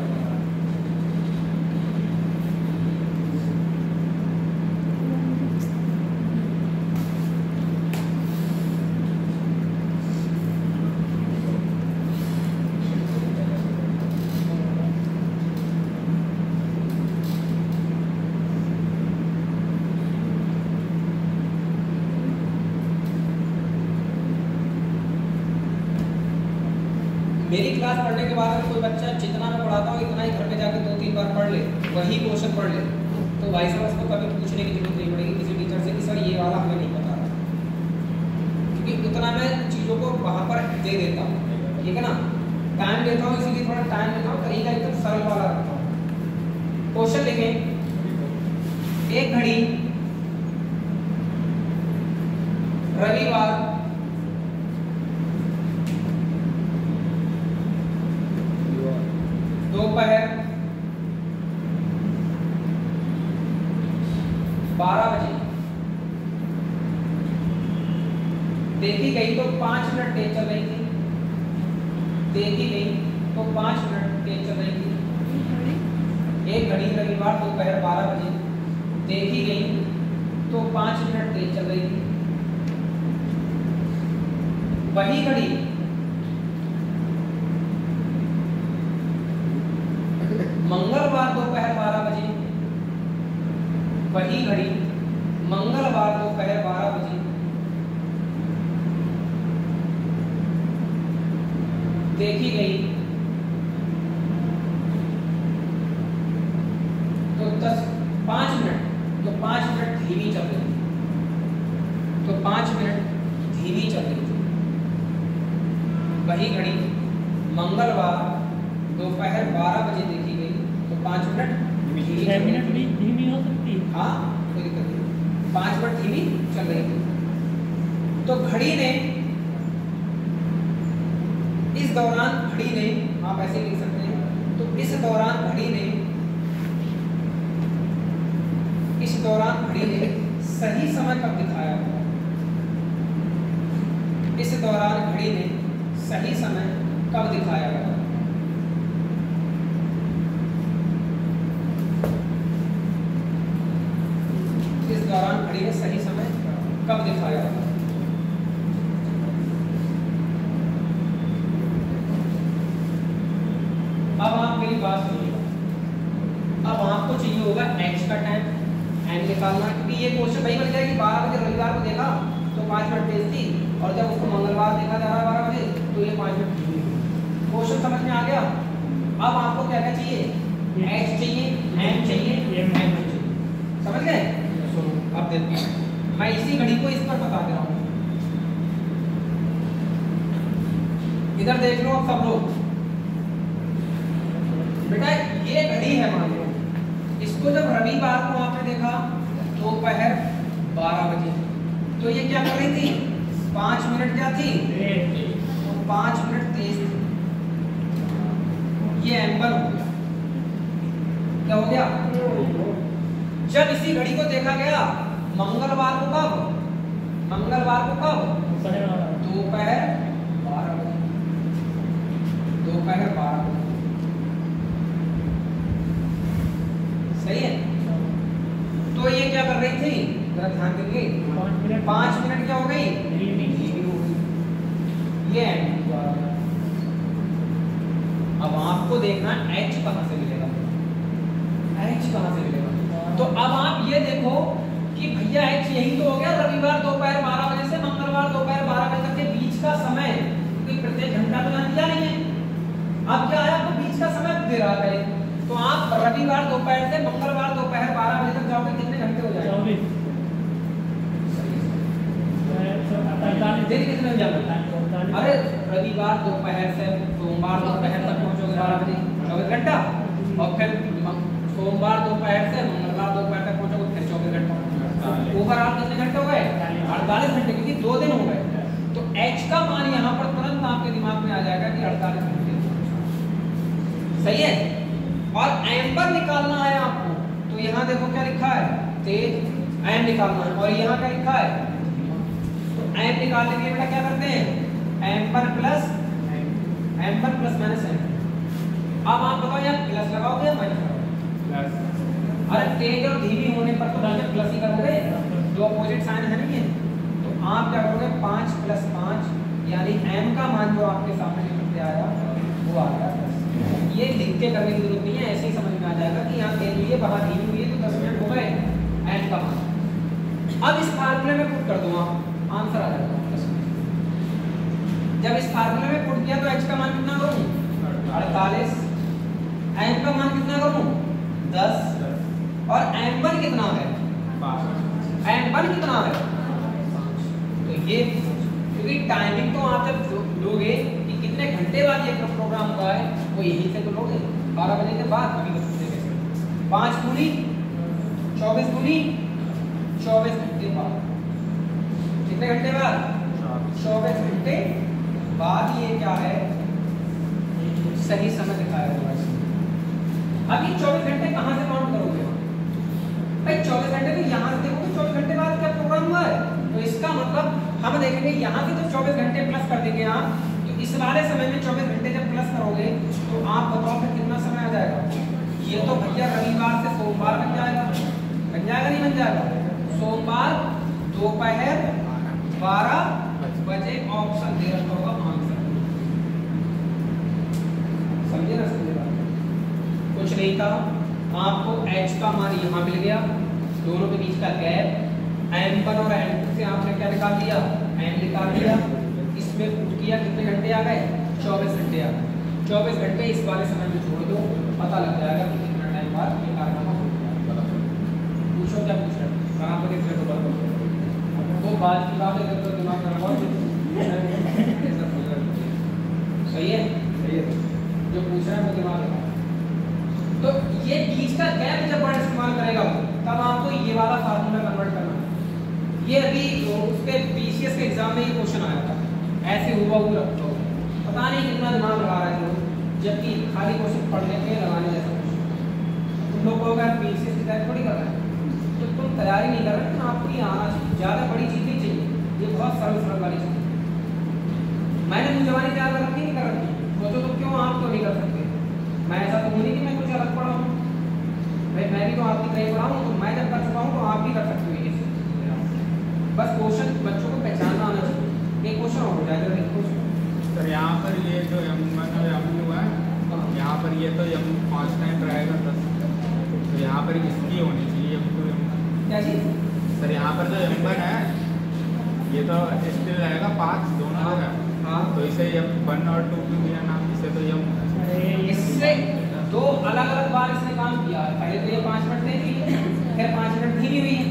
क्लास पढ़ने के बाद अगर कोई बच्चा जितना मैं पढ़ाता हूँ इतना ही घर पे जाकर 2-3 बार पढ़ ले, वही क्वेश्चन पढ़ ले, तो भाई साहब उसको कभी पूछने की जरूरत नहीं पड़ेगी किसी टीचर से कि सर ये वाला हमें नहीं पता, क्योंकि उतना मैं चीज़ों को वहाँ पर दे देता हूँ, ठीक है ना। टाइम देता हूँ, इसीलिए थोड़ा टाइम देता हूँ, तरीका एकदम सरल वाला रखता हूँ। क्वेश्चन लिखें, एक घड़ी रविवार दोपहर 12 बजे देखी गई तो 5 मिनट तेज चल रही थी, देखी गई तो 5 मिनट तेज चल रही थी। एक घड़ी रविवार दोपहर 12 बजे देखी गई तो 5 मिनट तेज चल रही थी। वही घड़ी मंगलवार दोपहर 12 बजे, वही घड़ी मंगलवार दोपहर 12 बजे देखी गई तो 5 मिनट, तो 5 मिनट धीमी चल रही थी, तो 5 मिनट धीमी चल रही थी। वही घड़ी मंगलवार दोपहर 12 बजे देखी गई तो 5 मिनट धीमी 6 मिनट भी धीमी हो सकती है। हाँ कोई दिक्कत नहीं, 5 मिनट धीमी चल रही थी। तो घड़ी ने इस दौरान, घड़ी ने, आप ऐसे लिख सकते हैं, तो इस दौरान घड़ी ने, इस दौरान घड़ी ने सही समय कब दिखाया? इस दौरान घड़ी ने सही समय कब दिखाया? इस दौरान घड़ी ने सही समय कब दिखाया? अब आप मेरी बात सुनिएगा, अब आपको चाहिए होगा x का टाइम n निकालना, क्योंकि ये क्वेश्चन वही बन जाएगा कि 12 बजे रविवार को देखा तो 5 मिनट तेज थी, और जब उसको मंगलवार देखा जा रहा है 12 बजे तो ये 5 मिनट धीमी हुई। क्वेश्चन समझ में आ गया? अब आपको क्या क्या चाहिए? x चाहिए, n चाहिए, m चाहिए, समझ गए? अब देखो मैं इसी घड़ी को इस पर बता दे रहा हूँ, इधर देख लो अब सब लोग। बेटा ये घड़ी है, मान लो इसको जब रविवार को आपने देखा दोपहर 12 बजे, तो ये क्या कर रही थी? 5 मिनट क्या थी? तो 5 मिनट तेज थी। ये एम्बर हो गया, क्या हो गया? जब इसी घड़ी को देखा गया मंगलवार को, कब? मंगलवार को कब? दोपहर 12 बजे, दोपहर 12 बजे, सही है। तो ये क्या कर रही थी? जरा ध्यान देंगे, 5 मिनट क्या हो गई? धीमी हो गई। ये अब आपको देखना h कहां से मिलेगा, h कहां से मिलेगा। तो अब आप ये देखो कि भैया h यही तो हो गया, रविवार दोपहर 12 बजे से मंगलवार दोपहर 12 बजे तक के बीच का समय, क्योंकि प्रत्येक घंटा तो यहाँ दिया नहीं है। अब क्या है, आपको बीच का समय दे रहा है, तो आप रविवार दोपहर से मंगलवार दोपहर 12 बजे तक जाओगे, कितने घंटे हो जाएंगे? कितने जाना? अरे रविवार दोपहर से सोमवार दोपहर तक पहुंचोगे 12 बजे, 24 घंटा, और फिर सोमवार दोपहर से मंगलवार दोपहर तक पहुंचोगे, फिर 24 घंटा। ओवरऑल कितने घंटे हो गए? 48 घंटे, क्योंकि 2 दिन हो गए। तो h का मान यहाँ पर तुरंत आपके दिमाग में आ जाएगा कि 48 घंटे, सही है। और एम्बर निकालना है आपको, तो यहाँ देखो क्या लिखा है? तेज। एम निकालना है, और यहाँ क्या लिखा है? तो एम निकालने के लिए बेटा क्या करते हैं? Amber plus minus M. अब आप बताओ यार प्लस लगाओगे या माइनस लगाओगे? अरे तेज और धीमी होने पर तो प्लस ही करोगे, जो अपोजिट साइन है नहीं है। तो आप क्या करोगे? 5 + 5, यानी m का मान जो आपके सामने निकल के आया वो आ गया 10। ये लिख के करने की जरूरत नहीं है, ऐसे ही समझ में आ जाएगा कि यहाँ तेज हुई है, बाहर धीमी हुई है, तो 10 मिनट हो गए m का मान। अब इस फार्मूले में पुट कर दूंगा, आंसर आ जाएगा। जब इस फार्मूले में पुट किया तो h का मान कितना करूँ? 48, m का मान कितना करूं 10 और m1 कितना है, m1 कितना है, तो ये क्योंकि टाइमिंग तो आप जब लोगे कि कितने घंटे बाद ये प्रोग्राम हुआ है वो यहीं से तो लोगे 12 बजे के बाद। अभी बता कैसे 5 दूनी 24 दूनी 24 घंटे बाद, कितने घंटे बाद 24 घंटे बाद ये क्या है सही समय दिखाया होगा। अब ये 24 घंटे कहां से काउंट करोगे भाई, 24 घंटे तो यहां से देखोगे 24 घंटे बाद क्या प्रोग्राम हुआ है, तो इसका मतलब हम देखेंगे यहां से तो 24 घंटे प्लस कर देंगे आप, तो इस वाले समय में 24 घंटे जब प्लस करोगे तो आप बताओ फिर कितना समय आ जाएगा। ये तो भैया रविवार से सोमवार बन जाएगा नहीं बन जाएगा, सोमवार दोपहर 12 बजे ऑप्शन दे रखा होगा आंसर। समझे ना, समझे बात, कुछ नहीं था, आपको h का मान यहाँ मिल गया, दोनों के बीच का गैप m1 और m2 से आपने क्या निकाल दिया, m निकाल दिया, इसमें पुट किया कितने घंटे आ गए 24 घंटे आ गए। 24 घंटे इस वाले समय में छोड़ दो, पता लग जाएगा कि कितना टाइम बाद ये कारनामा हो गया। पूछो क्या पूछ रहे हो, कहाँ पर देख रहे हो, वो बात की बात है तो दिमाग में बहुत सही है, जो पूछ रहे हैं वो दिमाग में। तो ये बीच का गैप जब वर्ड इस्तेमाल करेगा तब आपको ये वाला फार्मूला कन्वर्ट करना है। ये अभी उसके बीसीएस के एग्जाम में ये क्वेश्चन आया था, ऐसे हुआ रखो, पता नहीं कितना दिमाग लगा रहे थे, जबकि खाली क्वेश्चन पढ़ने के लगाने जैसा कुछ। तुम लोग को अगर बीसीएस की तैयारी थोड़ी कर रहे हैं तो तुम तैयारी नहीं कर रहे, लेकिन आपको ये आना चाहिए, ज़्यादा बड़ी चीज़ नहीं चाहिए, ये बहुत सरल वाली चीज़। मैंने मुझे जवानी तैयार कर रखी नहीं कर रखी, सोचो तो क्यों आप तो नहीं कर सकते। मैं ऐसा तो नहीं कि मैं कुछ अलग पढ़ा हूँ भाई, मैं भी तो आपकी तरह पढ़ा हूँ, तो मैं जब कर चुका हूँ तो आप भी कर सकते हो। ये बस क्वेश्चन बच्चों को पहचानना आना चाहिए। एक क्वेश्चन हो जाएगा सर, यहाँ पर ये जो m1 और m2 है, यहाँ पर ये तो m कांस्टेंट रहेगा 10, तो यहाँ पर इसकी होनी चाहिए m2 क्या चीज़ सर। यहाँ पर जो m1 है ये तो स्टिल रहेगा 5 दोनों जगह, हाँ, तो इसे m1 और 2 क्यों दिया नाम, इसे तो इससे दो अलग अलग बार इसने काम किया है। पहले तो ये 5 मिनट दे दी, फिर 5 मिनट धीमी हुई है,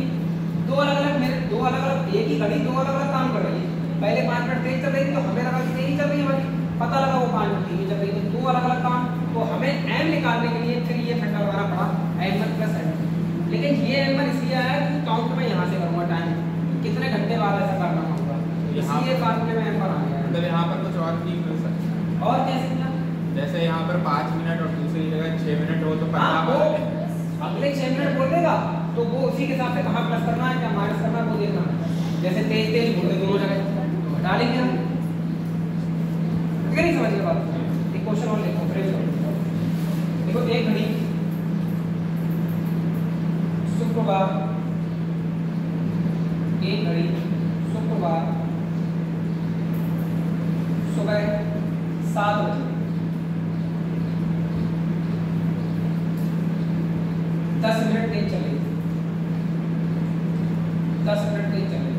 दो अलग अलग एक ही घड़ी दो अलग अलग काम कर रही है। पहले 5 मिनट तेज चल रही थी तो हमें लगा कि तेज चल रही है भाई, पता लगा वो 5 मिनट धीमी चल रही है, तो दो अलग अलग काम। तो हमें m निकालने के लिए फिर ये फंडा लगाना पड़ा m1 प्लस m2, लेकिन ये m1 इसलिए आया कि काउंट में यहाँ से करूँगा टाइम कितने घंटे बाद ऐसा करना होगा, इसलिए फार्मूले में m1 आ गया। मतलब यहाँ पर कुछ और भी मिल सकता है, और कैसे क्या, जैसे यहाँ पर 5 मिनट और दूसरी जगह 6 मिनट हो तो हाँ, वो 15 अगले 6 मिनट बोल देगा तो वो उसी के हिसाब से कहाँ प्लस करना है क्या माइनस करना है वो देखना। जैसे तेज बोल दे दोनों जगह तो हटा लेंगे हम, नहीं समझिए बात। एक क्वेश्चन और देखो, देखो एक घड़ी शुक्रवार, एक घड़ी शुक्रवार सुबह 7 बजे 10 मिनट तेज चलेगी, 10 मिनट तेज चलेगी।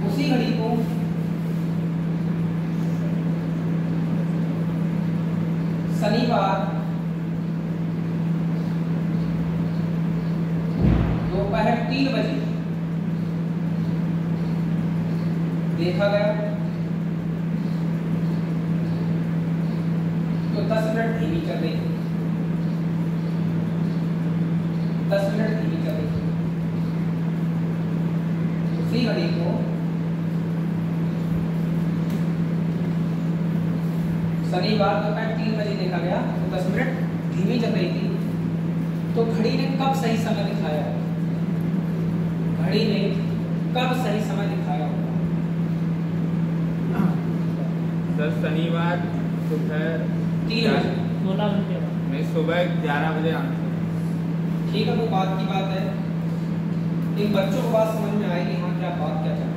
उसी घड़ी को शनिवार दोपहर 3 बजे देखा गया तो 10 मिनट धीमी चल रही, 10 मिनट धीमी चल रही। उसी घड़ी को शनिवार दोपहर 3 बजे देखा गया तो 10 मिनट धीमी चल रही थी, तो घड़ी ने कब सही समय दिखाया, घड़ी ने कब सही समय दिखाया होगा। सर शनिवार दोपहर 3 बजे 16 घंटे बाद नहीं, सुबह 11 बजे आंसर। ठीक है, वो बात की बात है, इन बच्चों को बात समझ में आएगी हाँ क्या बात क्या चाहते हैं।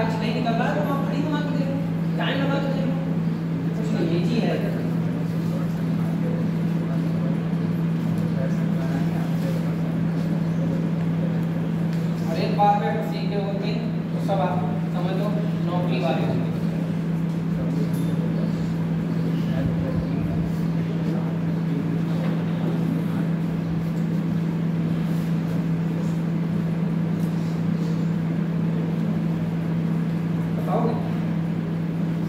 एच नहीं निकल रहा है तो आप घड़ी घुमा के देखो, टाइम लगा के देखो, कुछ नहीं, ये चीज है। और एक बार में अगर सीखे होते तो सब आप समझ लो नौकरी वाले होंगे। बताओगे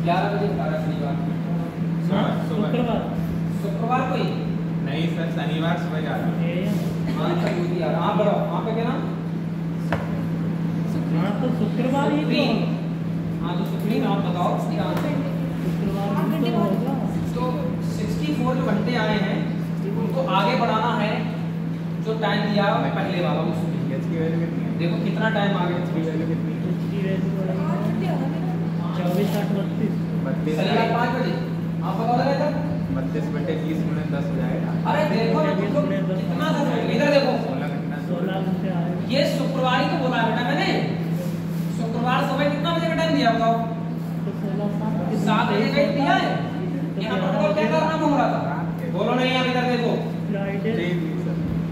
11 बजे बता रहा शनिवार, शुक्रवार शुक्रवार को ही नहीं सर, शनिवार सुबह 11। हाँ सर यूपी यार, आप बताओ वहाँ पे क्या नाम? हाँ तो शुक्रवार ही तो हाँ तो सुप्रीम आप बताओ क्या आंसर? शुक्रवार ही तो होगा। तो 64 जो घंटे आए हैं उनको आगे बढ़ाना है, जो टाइम दिया है पहले वाला उसमें। एच की वैल्यू कितनी है? देखो कितना टाइम आ गया, एच की वैल्यू कितनी है? इसकी वैल्यू बढ़ेगी 24 8 32। 32 शनिवार 5 बजे आप बताओ लगा था। 32 बटे 30 गुणे 10 हो जाएगा। अरे देखो ना तुम लोग कितना था, इधर देखो 16 घंटा 16 घंटे आएगा। ये शुक्रवार ही तो बोला है बेटा मैंने, शुक्रवार सुबह कितना बजे का टाइम दिया बताओ? तो 16 7 बजे का ही दिया है। यहाँ पर बताओ क्या करना हो रहा था, बोलो नहीं आप इधर देखो। फ्राइडे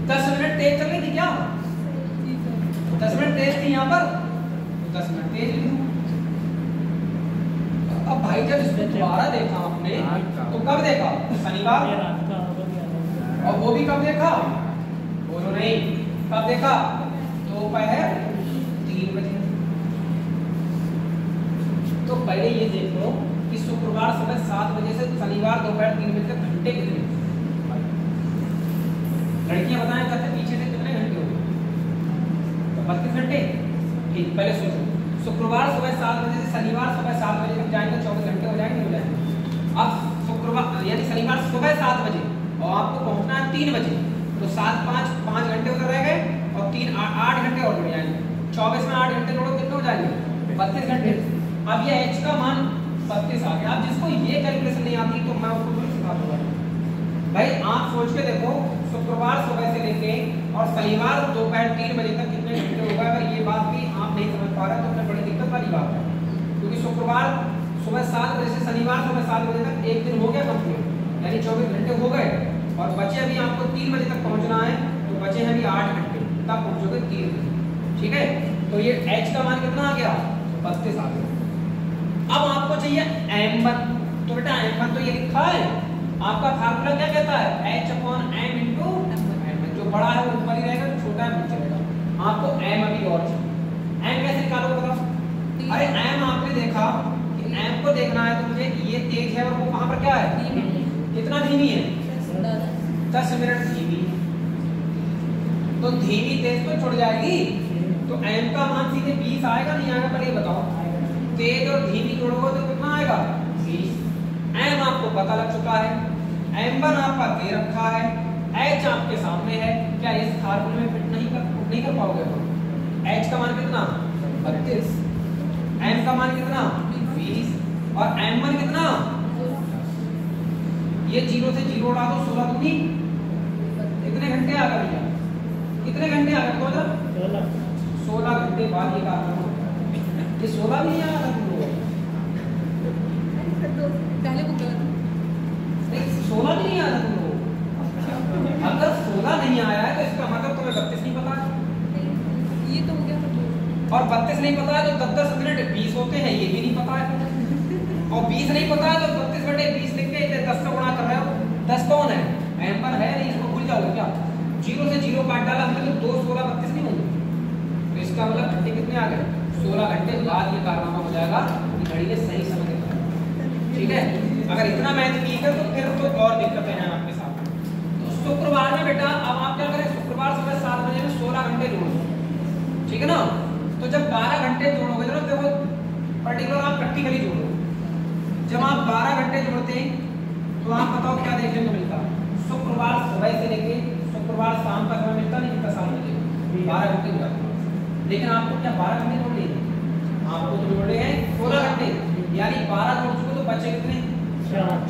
10 मिनट तेज चल रही थी क्या? 10 मिनट तेज थी यहाँ पर, 10 मिनट तेज लिख दूं। अब भाई जब इसको दोबारा देखा आपने तो कब देखा? शनिवार। ये रात का होगा क्या? और वो भी कब देखा? बोलो नहीं, कब देखा? दोपहर 3 बजे। तो पहले ये देख लो कि शुक्रवार सुबह 7 बजे से शनिवार दोपहर 3 बजे तक घंटे कितने? लड़कियां बताएं कहते पीछे से कितने घंटे हो गए? तो 32 घंटे। ठीक, पहले सोचो, शुक्रवार सुबह 7 बजे से शनिवार सुबह 7 बजे तक जाएंगे, 24 घंटे हो जाएंगे, हो जाएंगे। अब शुक्रवार यानी शनिवार सुबह 7 बजे और आपको पहुंचना है 3 बजे, तो 7 5 घंटे उधर रह गए और 3 8 घंटे और बढ़ जाएंगे। 24 में 8 घंटे जोड़ो कितने हो जाएंगे? 32 घंटे। अब ये h का मान 32 आ गया। अब जिसको ये कैलकुलेशन नहीं आती तो मैं उसको थोड़ी सिखा दूंगा। भाई आप सोच के देखो, शुक्रवार सुबह से लेके और शनिवार दोपहर 3 बजे तक कितने घंटे हो गए? अगर ये बात भी आप नहीं समझ पा रहे तो फिर बड़ी दिक्कत वाली बात है, क्योंकि शुक्रवार सुबह 7 बजे से शनिवार सुबह 7 बजे तक एक दिन हो गया कंप्लीट, यानी 24 घंटे हो गए और बचे अभी आपको 3 बजे तक पहुंचना है, तो बचे हैं अभी 8 घंटे, तब पहुंचोगे 3 बजे। ठीक है, तो ये h का मान कितना आ गया? 32 आ गया। अब आपको चाहिए m1, तो बेटा m1 तो ये लिखा है, आपका फार्मूला क्या कहता है? h/m × m1। जो बड़ा है वो ऊपर ही रहेगा, जो छोटा है नीचे रहेगा। आपको m अभी और चाहिए। m कैसे निकालोगे बताओ? अरे m आपने देखा कि m को देखना है तो मुझे ये तेज है और वो कहां पर क्या है? कितना धीमी है? 10 मिनट धीमी। तो धीमी तेज तो छुड़ जाएगी, तो m का मान सीधे 20 आएगा नहीं आएगा? पहले बताओ, तेज और धीमी जोड़ोगे तो कितना आएगा? 20। m आपको पता लग चुका है, m1 आपका दे रखा है, h आपके सामने है। क्या इस फार्मूले में फिट नहीं कर पाओगे? h का मान कितना? 32, m का मान कितना? 20 और m1 कितना? ये 0 से 0 उड़ा दो, 16 दूनी कितने घंटे आ गए भैया? कितने घंटे आ गए? 16 घंटे बाद ये काम होगा। ये 16 भी नहीं आया था तुम लोगों को? पहले वो गलत नहीं 16 भी नहीं आया था तुम लोगों को? अगर 16 नहीं आया है तो इसका मतलब तुम्हें 32 नहीं पता है, ये तो हो गया और 32 नहीं पता है तो 10 मिनट 20 होते हैं, ये भी नहीं पता है, और 20 नहीं पता है तो 32 बटे 20 लिख के 10 से गुणा कर रहे हो। 10 कौन है? m1 है नहीं, इसको भूल जाओगे क्या? 0 से 0 काट डाला हमने तो 2 16 32 नहीं होंगे, तो इसका मतलब घंटे कितने आ गए? 16 घंटे बाद ये कारनामा हो जाएगा कि घड़ी ने सही समय दिखाया। ठीक है, अगर इतना मैथ नहीं है तो फिर तो और दिक्कतें हैं आपके साथ। तो शुक्रवार में बेटा अब आप क्या करें? शुक्रवार सुबह 7 बजे में 16 घंटे जोड़ो, ठीक है ना? तो जब 12 घंटे जोड़ोगे तो देखो पर्टिकुलर आप प्रैक्टिकली जोड़ो। जब आप 12 घंटे जोड़ते हैं तो आप बताओ क्या देखने को मिलता है? शुक्रवार सुबह से लेके शुक्रवार शाम का समय मिलता नहीं कितना? शाम बजे 12 घंटे हो जाते हैं। लेकिन आपको क्या 12 घंटे जोड़ लिए? आपको तो जोड़े हैं 16 घंटे, यानी 12 जोड़ चुके तो बचे कितने?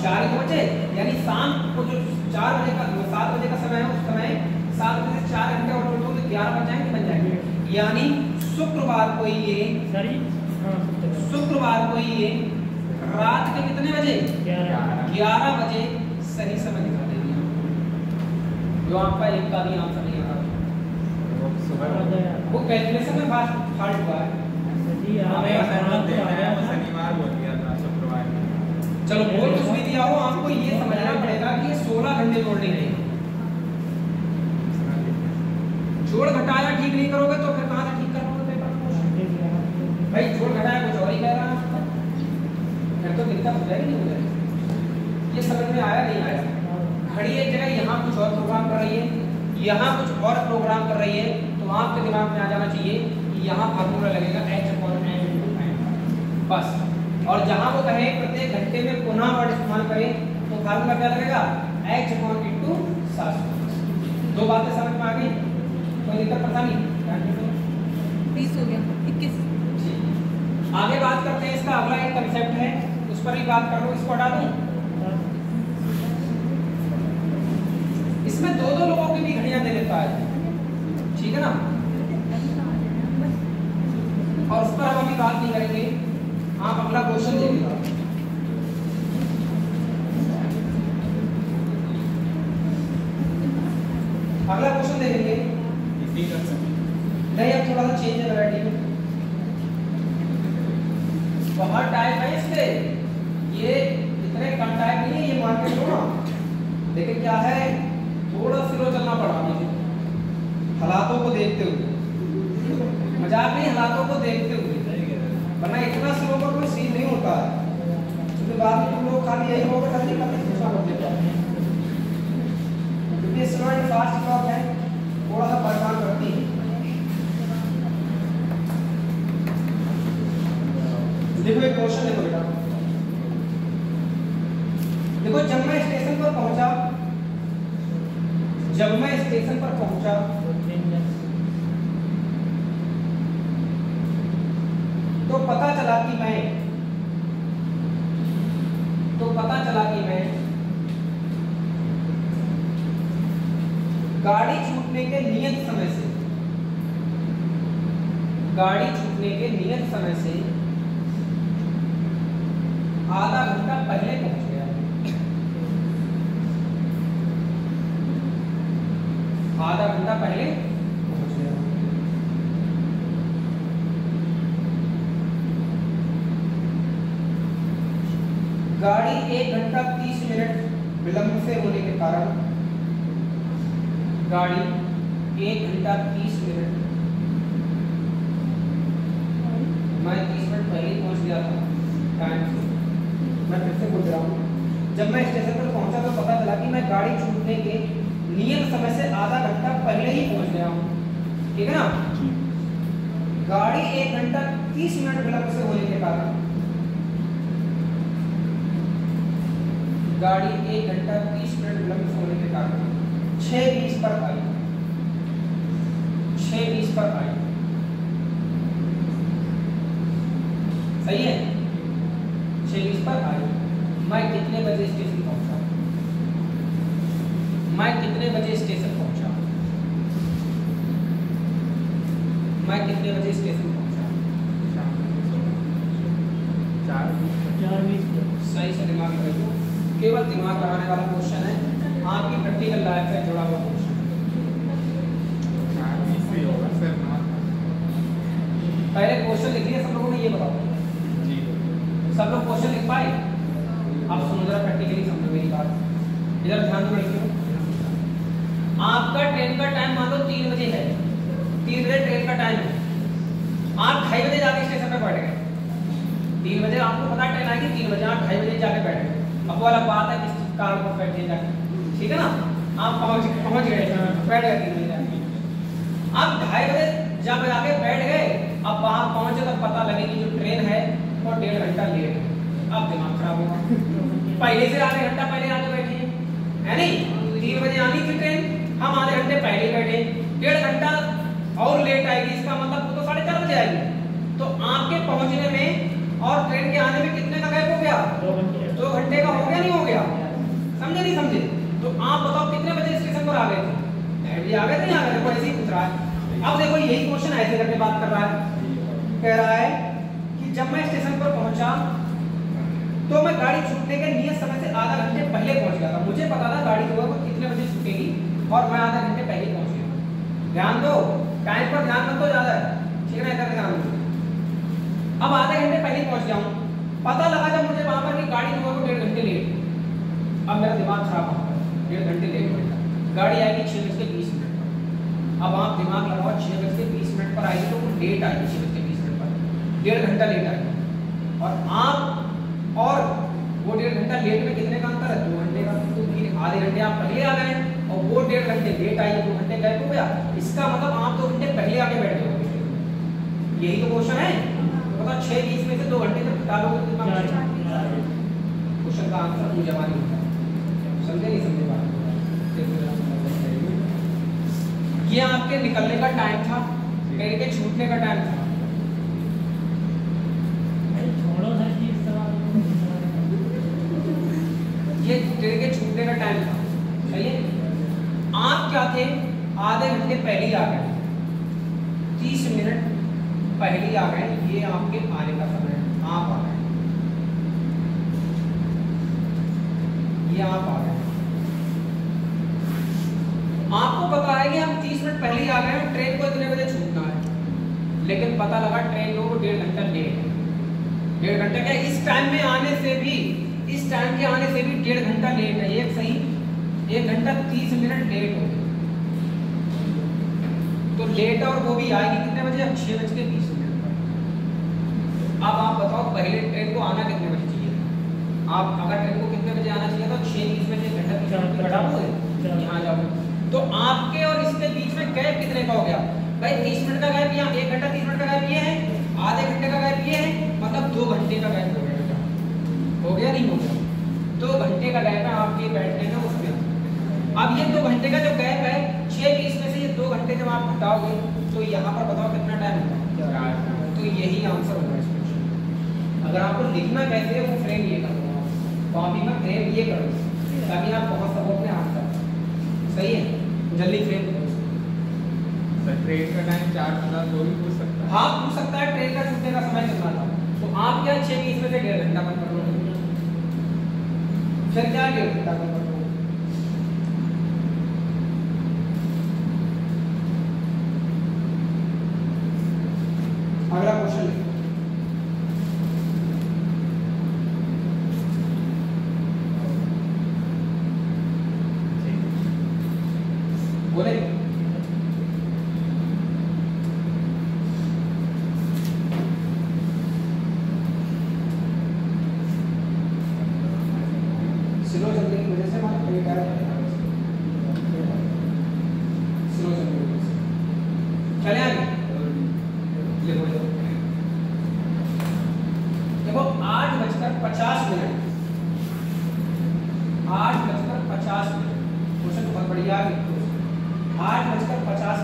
4 ही तो बचे, यानी शाम को जो 4 बजे का 7 बजे का समय है उस समय 7 बजे से 4 घंटे और जोड़ो तो 11 बन जाएंगे, यानी शुक्रवार को ये सॉरी हाँ शुक्रवार को ये रात के कितने बजे? 11 बजे सही समय दिखा देंगे। जो आपका एक का भी आंसर नहीं आ रहा, वो कैलकुलेशन में फाल्ट हुआ है। शनिवार बोल दिया था, शुक्रवार। चलो बोल कुछ भी दिया हो, आपको ये समझना पड़ेगा कि ये 16 घंटे जोड़ने हैं। जोड़ घटाया ठीक नहीं करोगे तो फिर कहाँ से ठीक कर पाओगे पेपर? भाई जोड़ घटाया कुछ और ही कह रहा है, फिर तो दिक्कत हो जाएगी। नहीं हो जाएगी? ये समझ में आया नहीं आया? घड़ी एक जगह यहाँ कुछ और प्रोग्राम कर रही है, यहाँ कुछ और प्रोग्राम कर रही है, तो आपके दिमाग में आ जाना चाहिए कि यहाँ फार्मूला लगेगा h/m बस। और जहाँ वो कहे प्रत्येक घंटे में पुनः वर्ड इस्तेमाल करें तो फार्मूला क्या लगेगा? h/700। दो बातें समझ में आ गई? कोई दिक्कत परेशानी? 20 हो गया 21। आगे बात करते हैं, इसका अगला एक कंसेप्ट है, उस पर भी बात कर लो। इसको हटा दूं? इसमें दो लोगों की भी घड़ियां दे देता है, ठीक है ना? और उस पर हम अभी बात नहीं करेंगे, आप अगला क्वेश्चन देखिएगा। अगला क्वेश्चन देखेंगे। नहीं, अब थोड़ा सा चेंज है वैरायटी में। बहुत टाइप है इसके, ये इतने कम टाइप नहीं है, ये मार्केट लो ना। लेकिन क्या है, थोड़ा स्लो चलना पड़ा मुझे, हालातों को देखते हुए। मजाक नहीं, हालातों को देखते हुए, वरना इतना स्लो पर कोई सीन नहीं होता है। क्योंकि बाद में तुम लोग खाली यही होगा जल्दी करके दूसरा कर देते हैं। क्योंकि स्लो एंड फास्ट क्लॉक है, थोड़ा सा परेशान करती है। देखो एक क्वेश्चन देखो बेटा, देखो जब मैं स्टेशन पर पहुंचा, तो पता चला कि मैं गाड़ी छूटने के नियत समय से आधा घंटा पहले पहुंच गया। आधा घंटा पहले पहुंच गया। गाड़ी 1 घंटा 30 मिनट विलंब से होने के कारण गाड़ी 1 घंटा 30 मिनट, मैं 30 मिनट पहले ही पहुंच गया था टाइम से। मैं फिर से बोल रहा हूँ, जब मैं स्टेशन पर पहुंचा तो पता चला कि मैं गाड़ी छूटने के नियत समय से आधा घंटा पहले ही पहुंच गया हूँ, ठीक है ना? गाड़ी 1 घंटा 30 मिनट विलंब से होने के कारण गाड़ी 1 घंटा 30 मिनट विलंब से होने के कारण 6:20 पर आई। 6:20 पर आई, सही है? 6:20 पर आई। मैं कितने बजे स्टेशन पहुंचा? मैं कितने बजे स्टेशन पहुंचा? मैं कितने बजे स्टेशन पहुंचा? 4:20। सही से दिमाग लगाइए, केवल दिमाग लगाने वाला क्वेश्चन है, आपकी प्रैक्टिकल लाइफ से जुड़ा हुआ क्वेश्चन। पहले क्वेश्चन लिख लिया सब लोगों ने, ये बताओ सब लोग क्वेश्चन लिख पाए? आप सुनो जरा, प्रैक्टिकली समझो मेरी बात, इधर ध्यान दो लड़कियों। आपका ट्रेन का टाइम मान लो 3 बजे है, 3 बजे ट्रेन का टाइम है। आप 2:30 बजे जाके स्टेशन पे बैठ गए। 3 बजे आपको पता ट्रेन आएगी, 3 बजे आप 2:30 बजे जाके बैठ गए। अब वाला बात है किस कारण पर बैठे जाके, ठीक है ना? आप पहुंच गए, बैठ गए 3 बजे जाके। आप 2:30 बजे जब जाके बैठ गए, अब वहां पहुंचे तब पता लगे कि जो ट्रेन है वो 1.5 घंटा लेट है। अब दिमाग खराब होगा, पहले से आधे घंटा पहले आके बैठे है नहीं? 3 बजे आनी थी ट्रेन, हम आधे घंटे पहले बैठे, 1.5 घंटा और लेट आएगी, इसका मतलब वो तो 4:30 बजे आएगी। तो आपके पहुंचने में और ट्रेन के आने में कितने का गैप हो गया? 2 घंटे का हो गया, नहीं हो गया? समझे नहीं समझे? तो आप बताओ कितने बजे स्टेशन पर आ गए थे? 2:30 बजे आ गए थे, नहीं आ गए थे? ऐसे ही पूछ रहा है। अब देखो यही क्वेश्चन ऐसे करके बात कर रहा है, कह रहा है कि जब मैं स्टेशन पर पहुंचा तो मैं गाड़ी छूटने के नियत समय से आधा घंटे पहले पहुंच गया था। मुझे पता था गाड़ी जो है वो कितने बजे छूटेगी और मैं आधा घंटे पहले पहुंच गया। ध्यान दो, टाइम पर ध्यान मत दो ज्यादा, ठीक है ना, इधर ध्यान दो। अब आधे घंटे पहले पहुंच गया हूँ। पता लगा जब मुझे वहां पर कि गाड़ी जो है वो 1.5 घंटे लेट। अब मेरा दिमाग खराब हो गया, 1.5 घंटे लेट हो गया। गाड़ी आएगी 6:20 पर। अब आप दिमाग लगाओ, 6:20 पर आएगी तो वो लेट आएगी, 6:20 पर 1.5 घंटा लेट आएगी। और आप और वो 1.5 घंटा लेट में कितने का अंतर है? 2 घंटे का। तो आधे घंटे आप पहले आ गए और वो 1.5 घंटे लेट आई, 2 घंटे गैप हो गया। इसका मतलब आप 2 घंटे पहले आके बैठ गए। यही तो क्वेश्चन है। तो पता 6:20 में से 2 घंटे जब डालोगे तो कितना बचेगा? क्वेश्चन का आंसर मुझे जमा नहीं होता। समझे नहीं समझे बात? ये आपके निकलने का टाइम था, ट्रेन के छूटने का टाइम था। छोड़ो सर जी इस सवाल को। ये ट्रेन के छूटने का टाइम था, सही है। आप क्या थे? आधे घंटे पहले ही आ गए, 30 मिनट पहले ही आ गए। ये आपके आने का समय है, आप आ गए, ये आप आ गए। आपको पता है कि हम 30 मिनट पहले ही आ गए, ट्रेन को इतने बजे छूटना है, लेकिन पता लगा ट्रेन को 1.5 घंटा लेट है। 1.5 घंटा क्या, इस टाइम में आने से भी, इस टाइम के आने से भी 1.5 घंटा लेट है। एक सही 1 घंटा 30 मिनट लेट हो गए। तो लेट और वो भी आएगी कितने बजे? अब 6:20 पर। अब आप बताओ पहले ट्रेन को आना कितने बजे चाहिए? आप अगर ट्रेन को कितने बजे आना चाहिए था? 6:20 बजे, 1 घंटा 30 मिनट घटा दोगे, यहाँ जाओगे। तो आपके और इसके बीच में गैप कितने का हो गया भाई? 30 मिनट का गैप, यहाँ 1 घंटा 30 मिनट का गैप ये है, आधे घंटे का गैप ये है, मतलब 2 घंटे का गैप हो गया। हो गया नहीं हो गया? 2 घंटे का गैप है आपके बैठने में, उसमें। अब ये 2 घंटे का जो गैप है, 6:20 में से ये 2 घंटे जब आप घटाओगे तो यहाँ पर बताओ कितना टाइम होगा? तो यही आंसर होगा इस क्वेश्चन। अगर आपको लिखना कैसे है वो फ्रेम ये करो, कॉपी में फ्रेम ये करो ताकि आप पहुँच सको अपने आंसर। सही है, जल्दी फ्रेम करो। ट्रेन का टाइम 4 था, वो भी पूछ सकता है। हाँ पूछ सकता है, ट्रेन का छूटने का समय कितना था। तो आप क्या 6:20 में से 1.5 घंटा बंद कर लो, फिर क्या 1.5 घंटा बंद कर लो। अगला क्वेश्चन बोले। स्लो चलने की वजह से हमारा पेट आ रहा है, स्लो चलने की वजह से। चले आगे, देखो देखो 8:50। 8:50 क्वेश्चन बहुत बढ़िया है। 8:50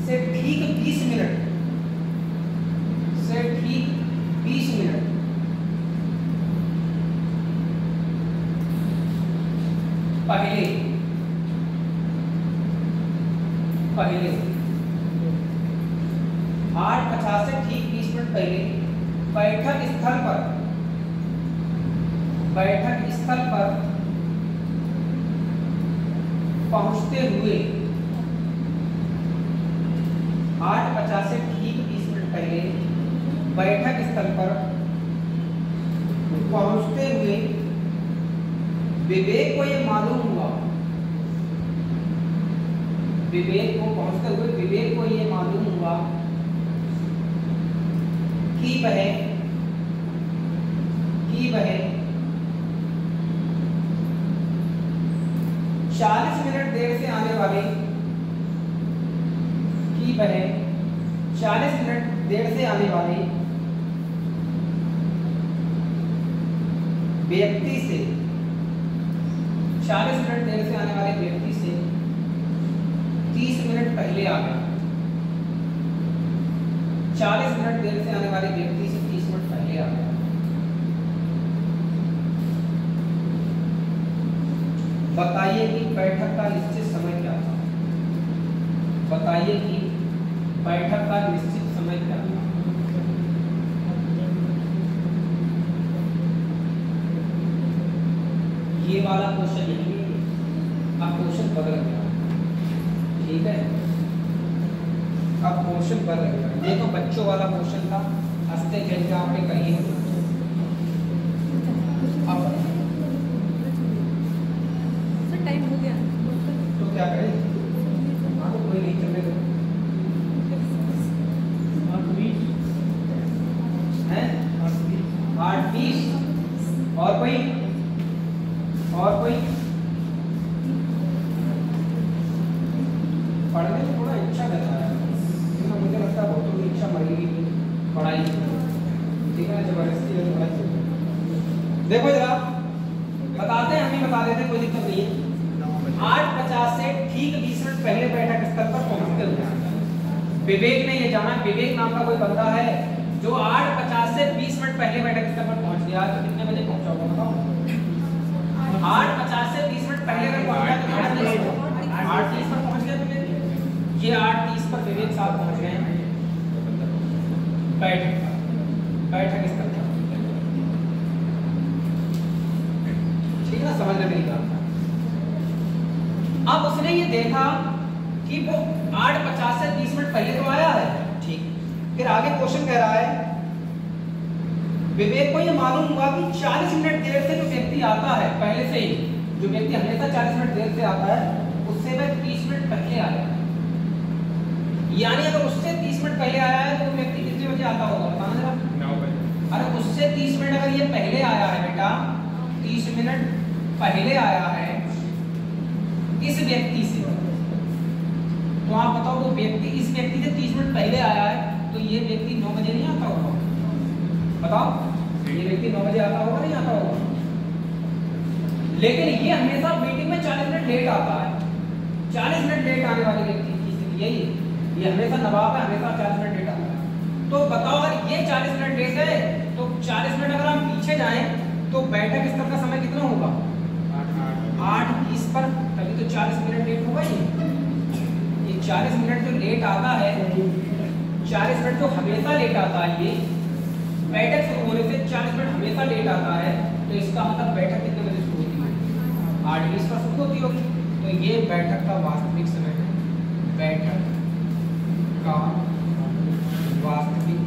से ठीक 20 मिनट से ठीक 20 मिनट पहले 8:50 से ठीक 20 मिनट पहले बैठक स्थल पर पहुंचते हुए 8:50 से ठीक 20 मिनट पहले बैठक स्थल पर पहुंचते हुए विवेक को ये मालूम हुआ, विवेक को पहुंचते हुए विवेक को ये मालूम हुआ कि वह 40 मिनट देर से आने वाले व्यक्ति से 40 मिनट देर से आने वाले व्यक्ति से 30 मिनट पहले आ गया। 40 मिनट देर से आने वाले व्यक्ति से 30 मिनट पहले आ गया। बताइए कि बैठक का निश्चित समय क्या था? बताइए कि बैठक का निश्चित समय क्या था? ये वाला क्वेश्चन यही है, अब क्वेश्चन बदल गया, ठीक है। अब क्वेश्चन बदल गया, ये तो बच्चों वाला क्वेश्चन था, हंसते खेलते आपने कही है। अब सर टाइम हो गया तो क्या करें? हाँ तो कोई नहीं, चलने दो। और 20 हैं? और 20 8:20 और कोई? और कोई? पढ़ने में थोड़ा इच्छा रहता है, लेकिन मुझे लगता है बहुतों की इच्छा मरी हुई पढ़ाई की, ठीक है ना, जबरदस्ती है तो पढ़ाई चलती। देखो जरा बताते हैं, हम ही बता देते हैं, कोई दिक्कत नहीं है। 8:50 से ठीक 20 मिनट पहले बैठक स्थल पर पहुंचते हुए विवेक ने ये जाना, विवेक नाम का कोई बंदा है जो 8:50 से 20 मिनट पहले बैठक स्थल पर पहुंच गया, तो कितने बजे पहुंचा होगा बताओ? 8:50 से 20 मिनट पहले अगर पहुंचा तो 8:30 पर पहुंच गया विवेक। ये 8:30 पर विवेक साहब पहुंच गए हैं बैठक स्थल पर, ठीक है ना, समझ में नहीं आता। अब उसने ये देखा कि वो 8:50 से 20 मिनट पहले तो आया है, ठीक। फिर आगे क्वेश्चन कह रहा है विवेक को ये मालूम हुआ कि 40 मिनट देर से जो व्यक्ति आता है, पहले से ही जो व्यक्ति हमेशा 40 मिनट देर से आता है, उससे वह 30 मिनट पहले आया है। यानी अगर उससे 30 मिनट पहले आया है तो वो व्यक्ति कितने बजे आता होगा बताना जरा? 9 बजे। अरे उससे 30 मिनट अगर ये पहले आया है बेटा, 30 मिनट पहले आया है इस व्यक्ति से, तो आप बताओ वो व्यक्ति इस व्यक्ति से 30 मिनट पहले आया है, तो ये व्यक्ति 9 बजे नहीं आता होगा? बताओ, ये व्यक्ति 9 बजे आता होगा नहीं आता होगा? लेकिन ये हमेशा मीटिंग में 40 मिनट लेट आता है। 40 मिनट लेट आने वाले व्यक्ति की स्थिति यही है, ये हमेशा नवाब है, हमेशा 40 मिनट लेट आता है। तो बताओ अगर ये 40 मिनट लेट है तो 40 मिनट अगर हम पीछे जाएं तो बैठक स्थल का समय कितना होगा? 8:20 पर, तभी तो 40 मिनट लेट होगा। ये 40 मिनट जो लेट आता है, 40 मिनट जो हमेशा लेट आता है, ये बैठक शुरू होने से 40 मिनट हमेशा लेट आता है, तो इसका मतलब बैठक कितने बजे शुरू होती है? 8:20 पर शुरू होती होगी। तो ये बैठक का वास्तविक समय है, बैठक का वास्तविक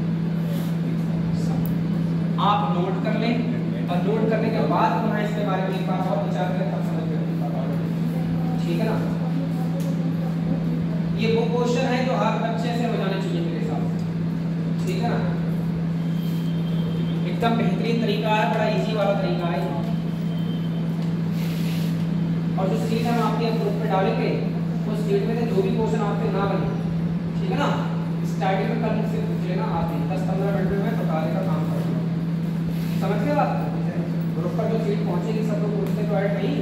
समय। आप नोट कर लें, और नोट करने के बाद पुनः इसके बारे में एक बार और विचार करें, तब समझ में, ठीक है ना। ये वो क्वेश्चन है जो हर बच्चे से हो जाने चाहिए मेरे हिसाब से, ठीक है ना। एकदम बेहतरीन तरीका है, बड़ा इजी वाला तरीका है। और जो सीट हम आपके ग्रुप में डालेंगे उस सीट में से जो भी क्वेश्चन आपके ना बने, ठीक है ना, स्टार्टिंग में कल मुझसे पूछ लेना, आप 10-15 मिनट में मैं बताने का काम करूँगा। समझ गए बात? ग्रुप पर जो सीट पहुंचेगी सब लोग पूछते तो ऐड नहीं,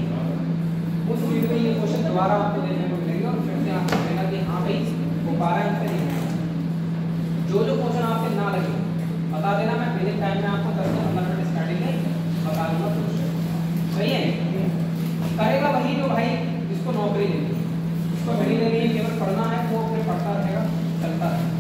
उस सीट में ये क्वेश्चन दोबारा आपको देखने को मिलेंगे और फिर से आपको मिलेगा कि हाँ भाई वो 12 अंक नहीं है। जो क्वेश्चन आपके ना लगे बता देना, मैं मेरे टाइम में आपको 10 से 15 मिनट स्टार्टिंग में बता दूंगा क्वेश्चन, सही है। करेगा वही जो भाई जिसको नौकरी लेनी है, उसको घड़ी लेनी है, केवल पढ़ना है, वो अपने पढ़ता रहेगा, चलता रहेगा।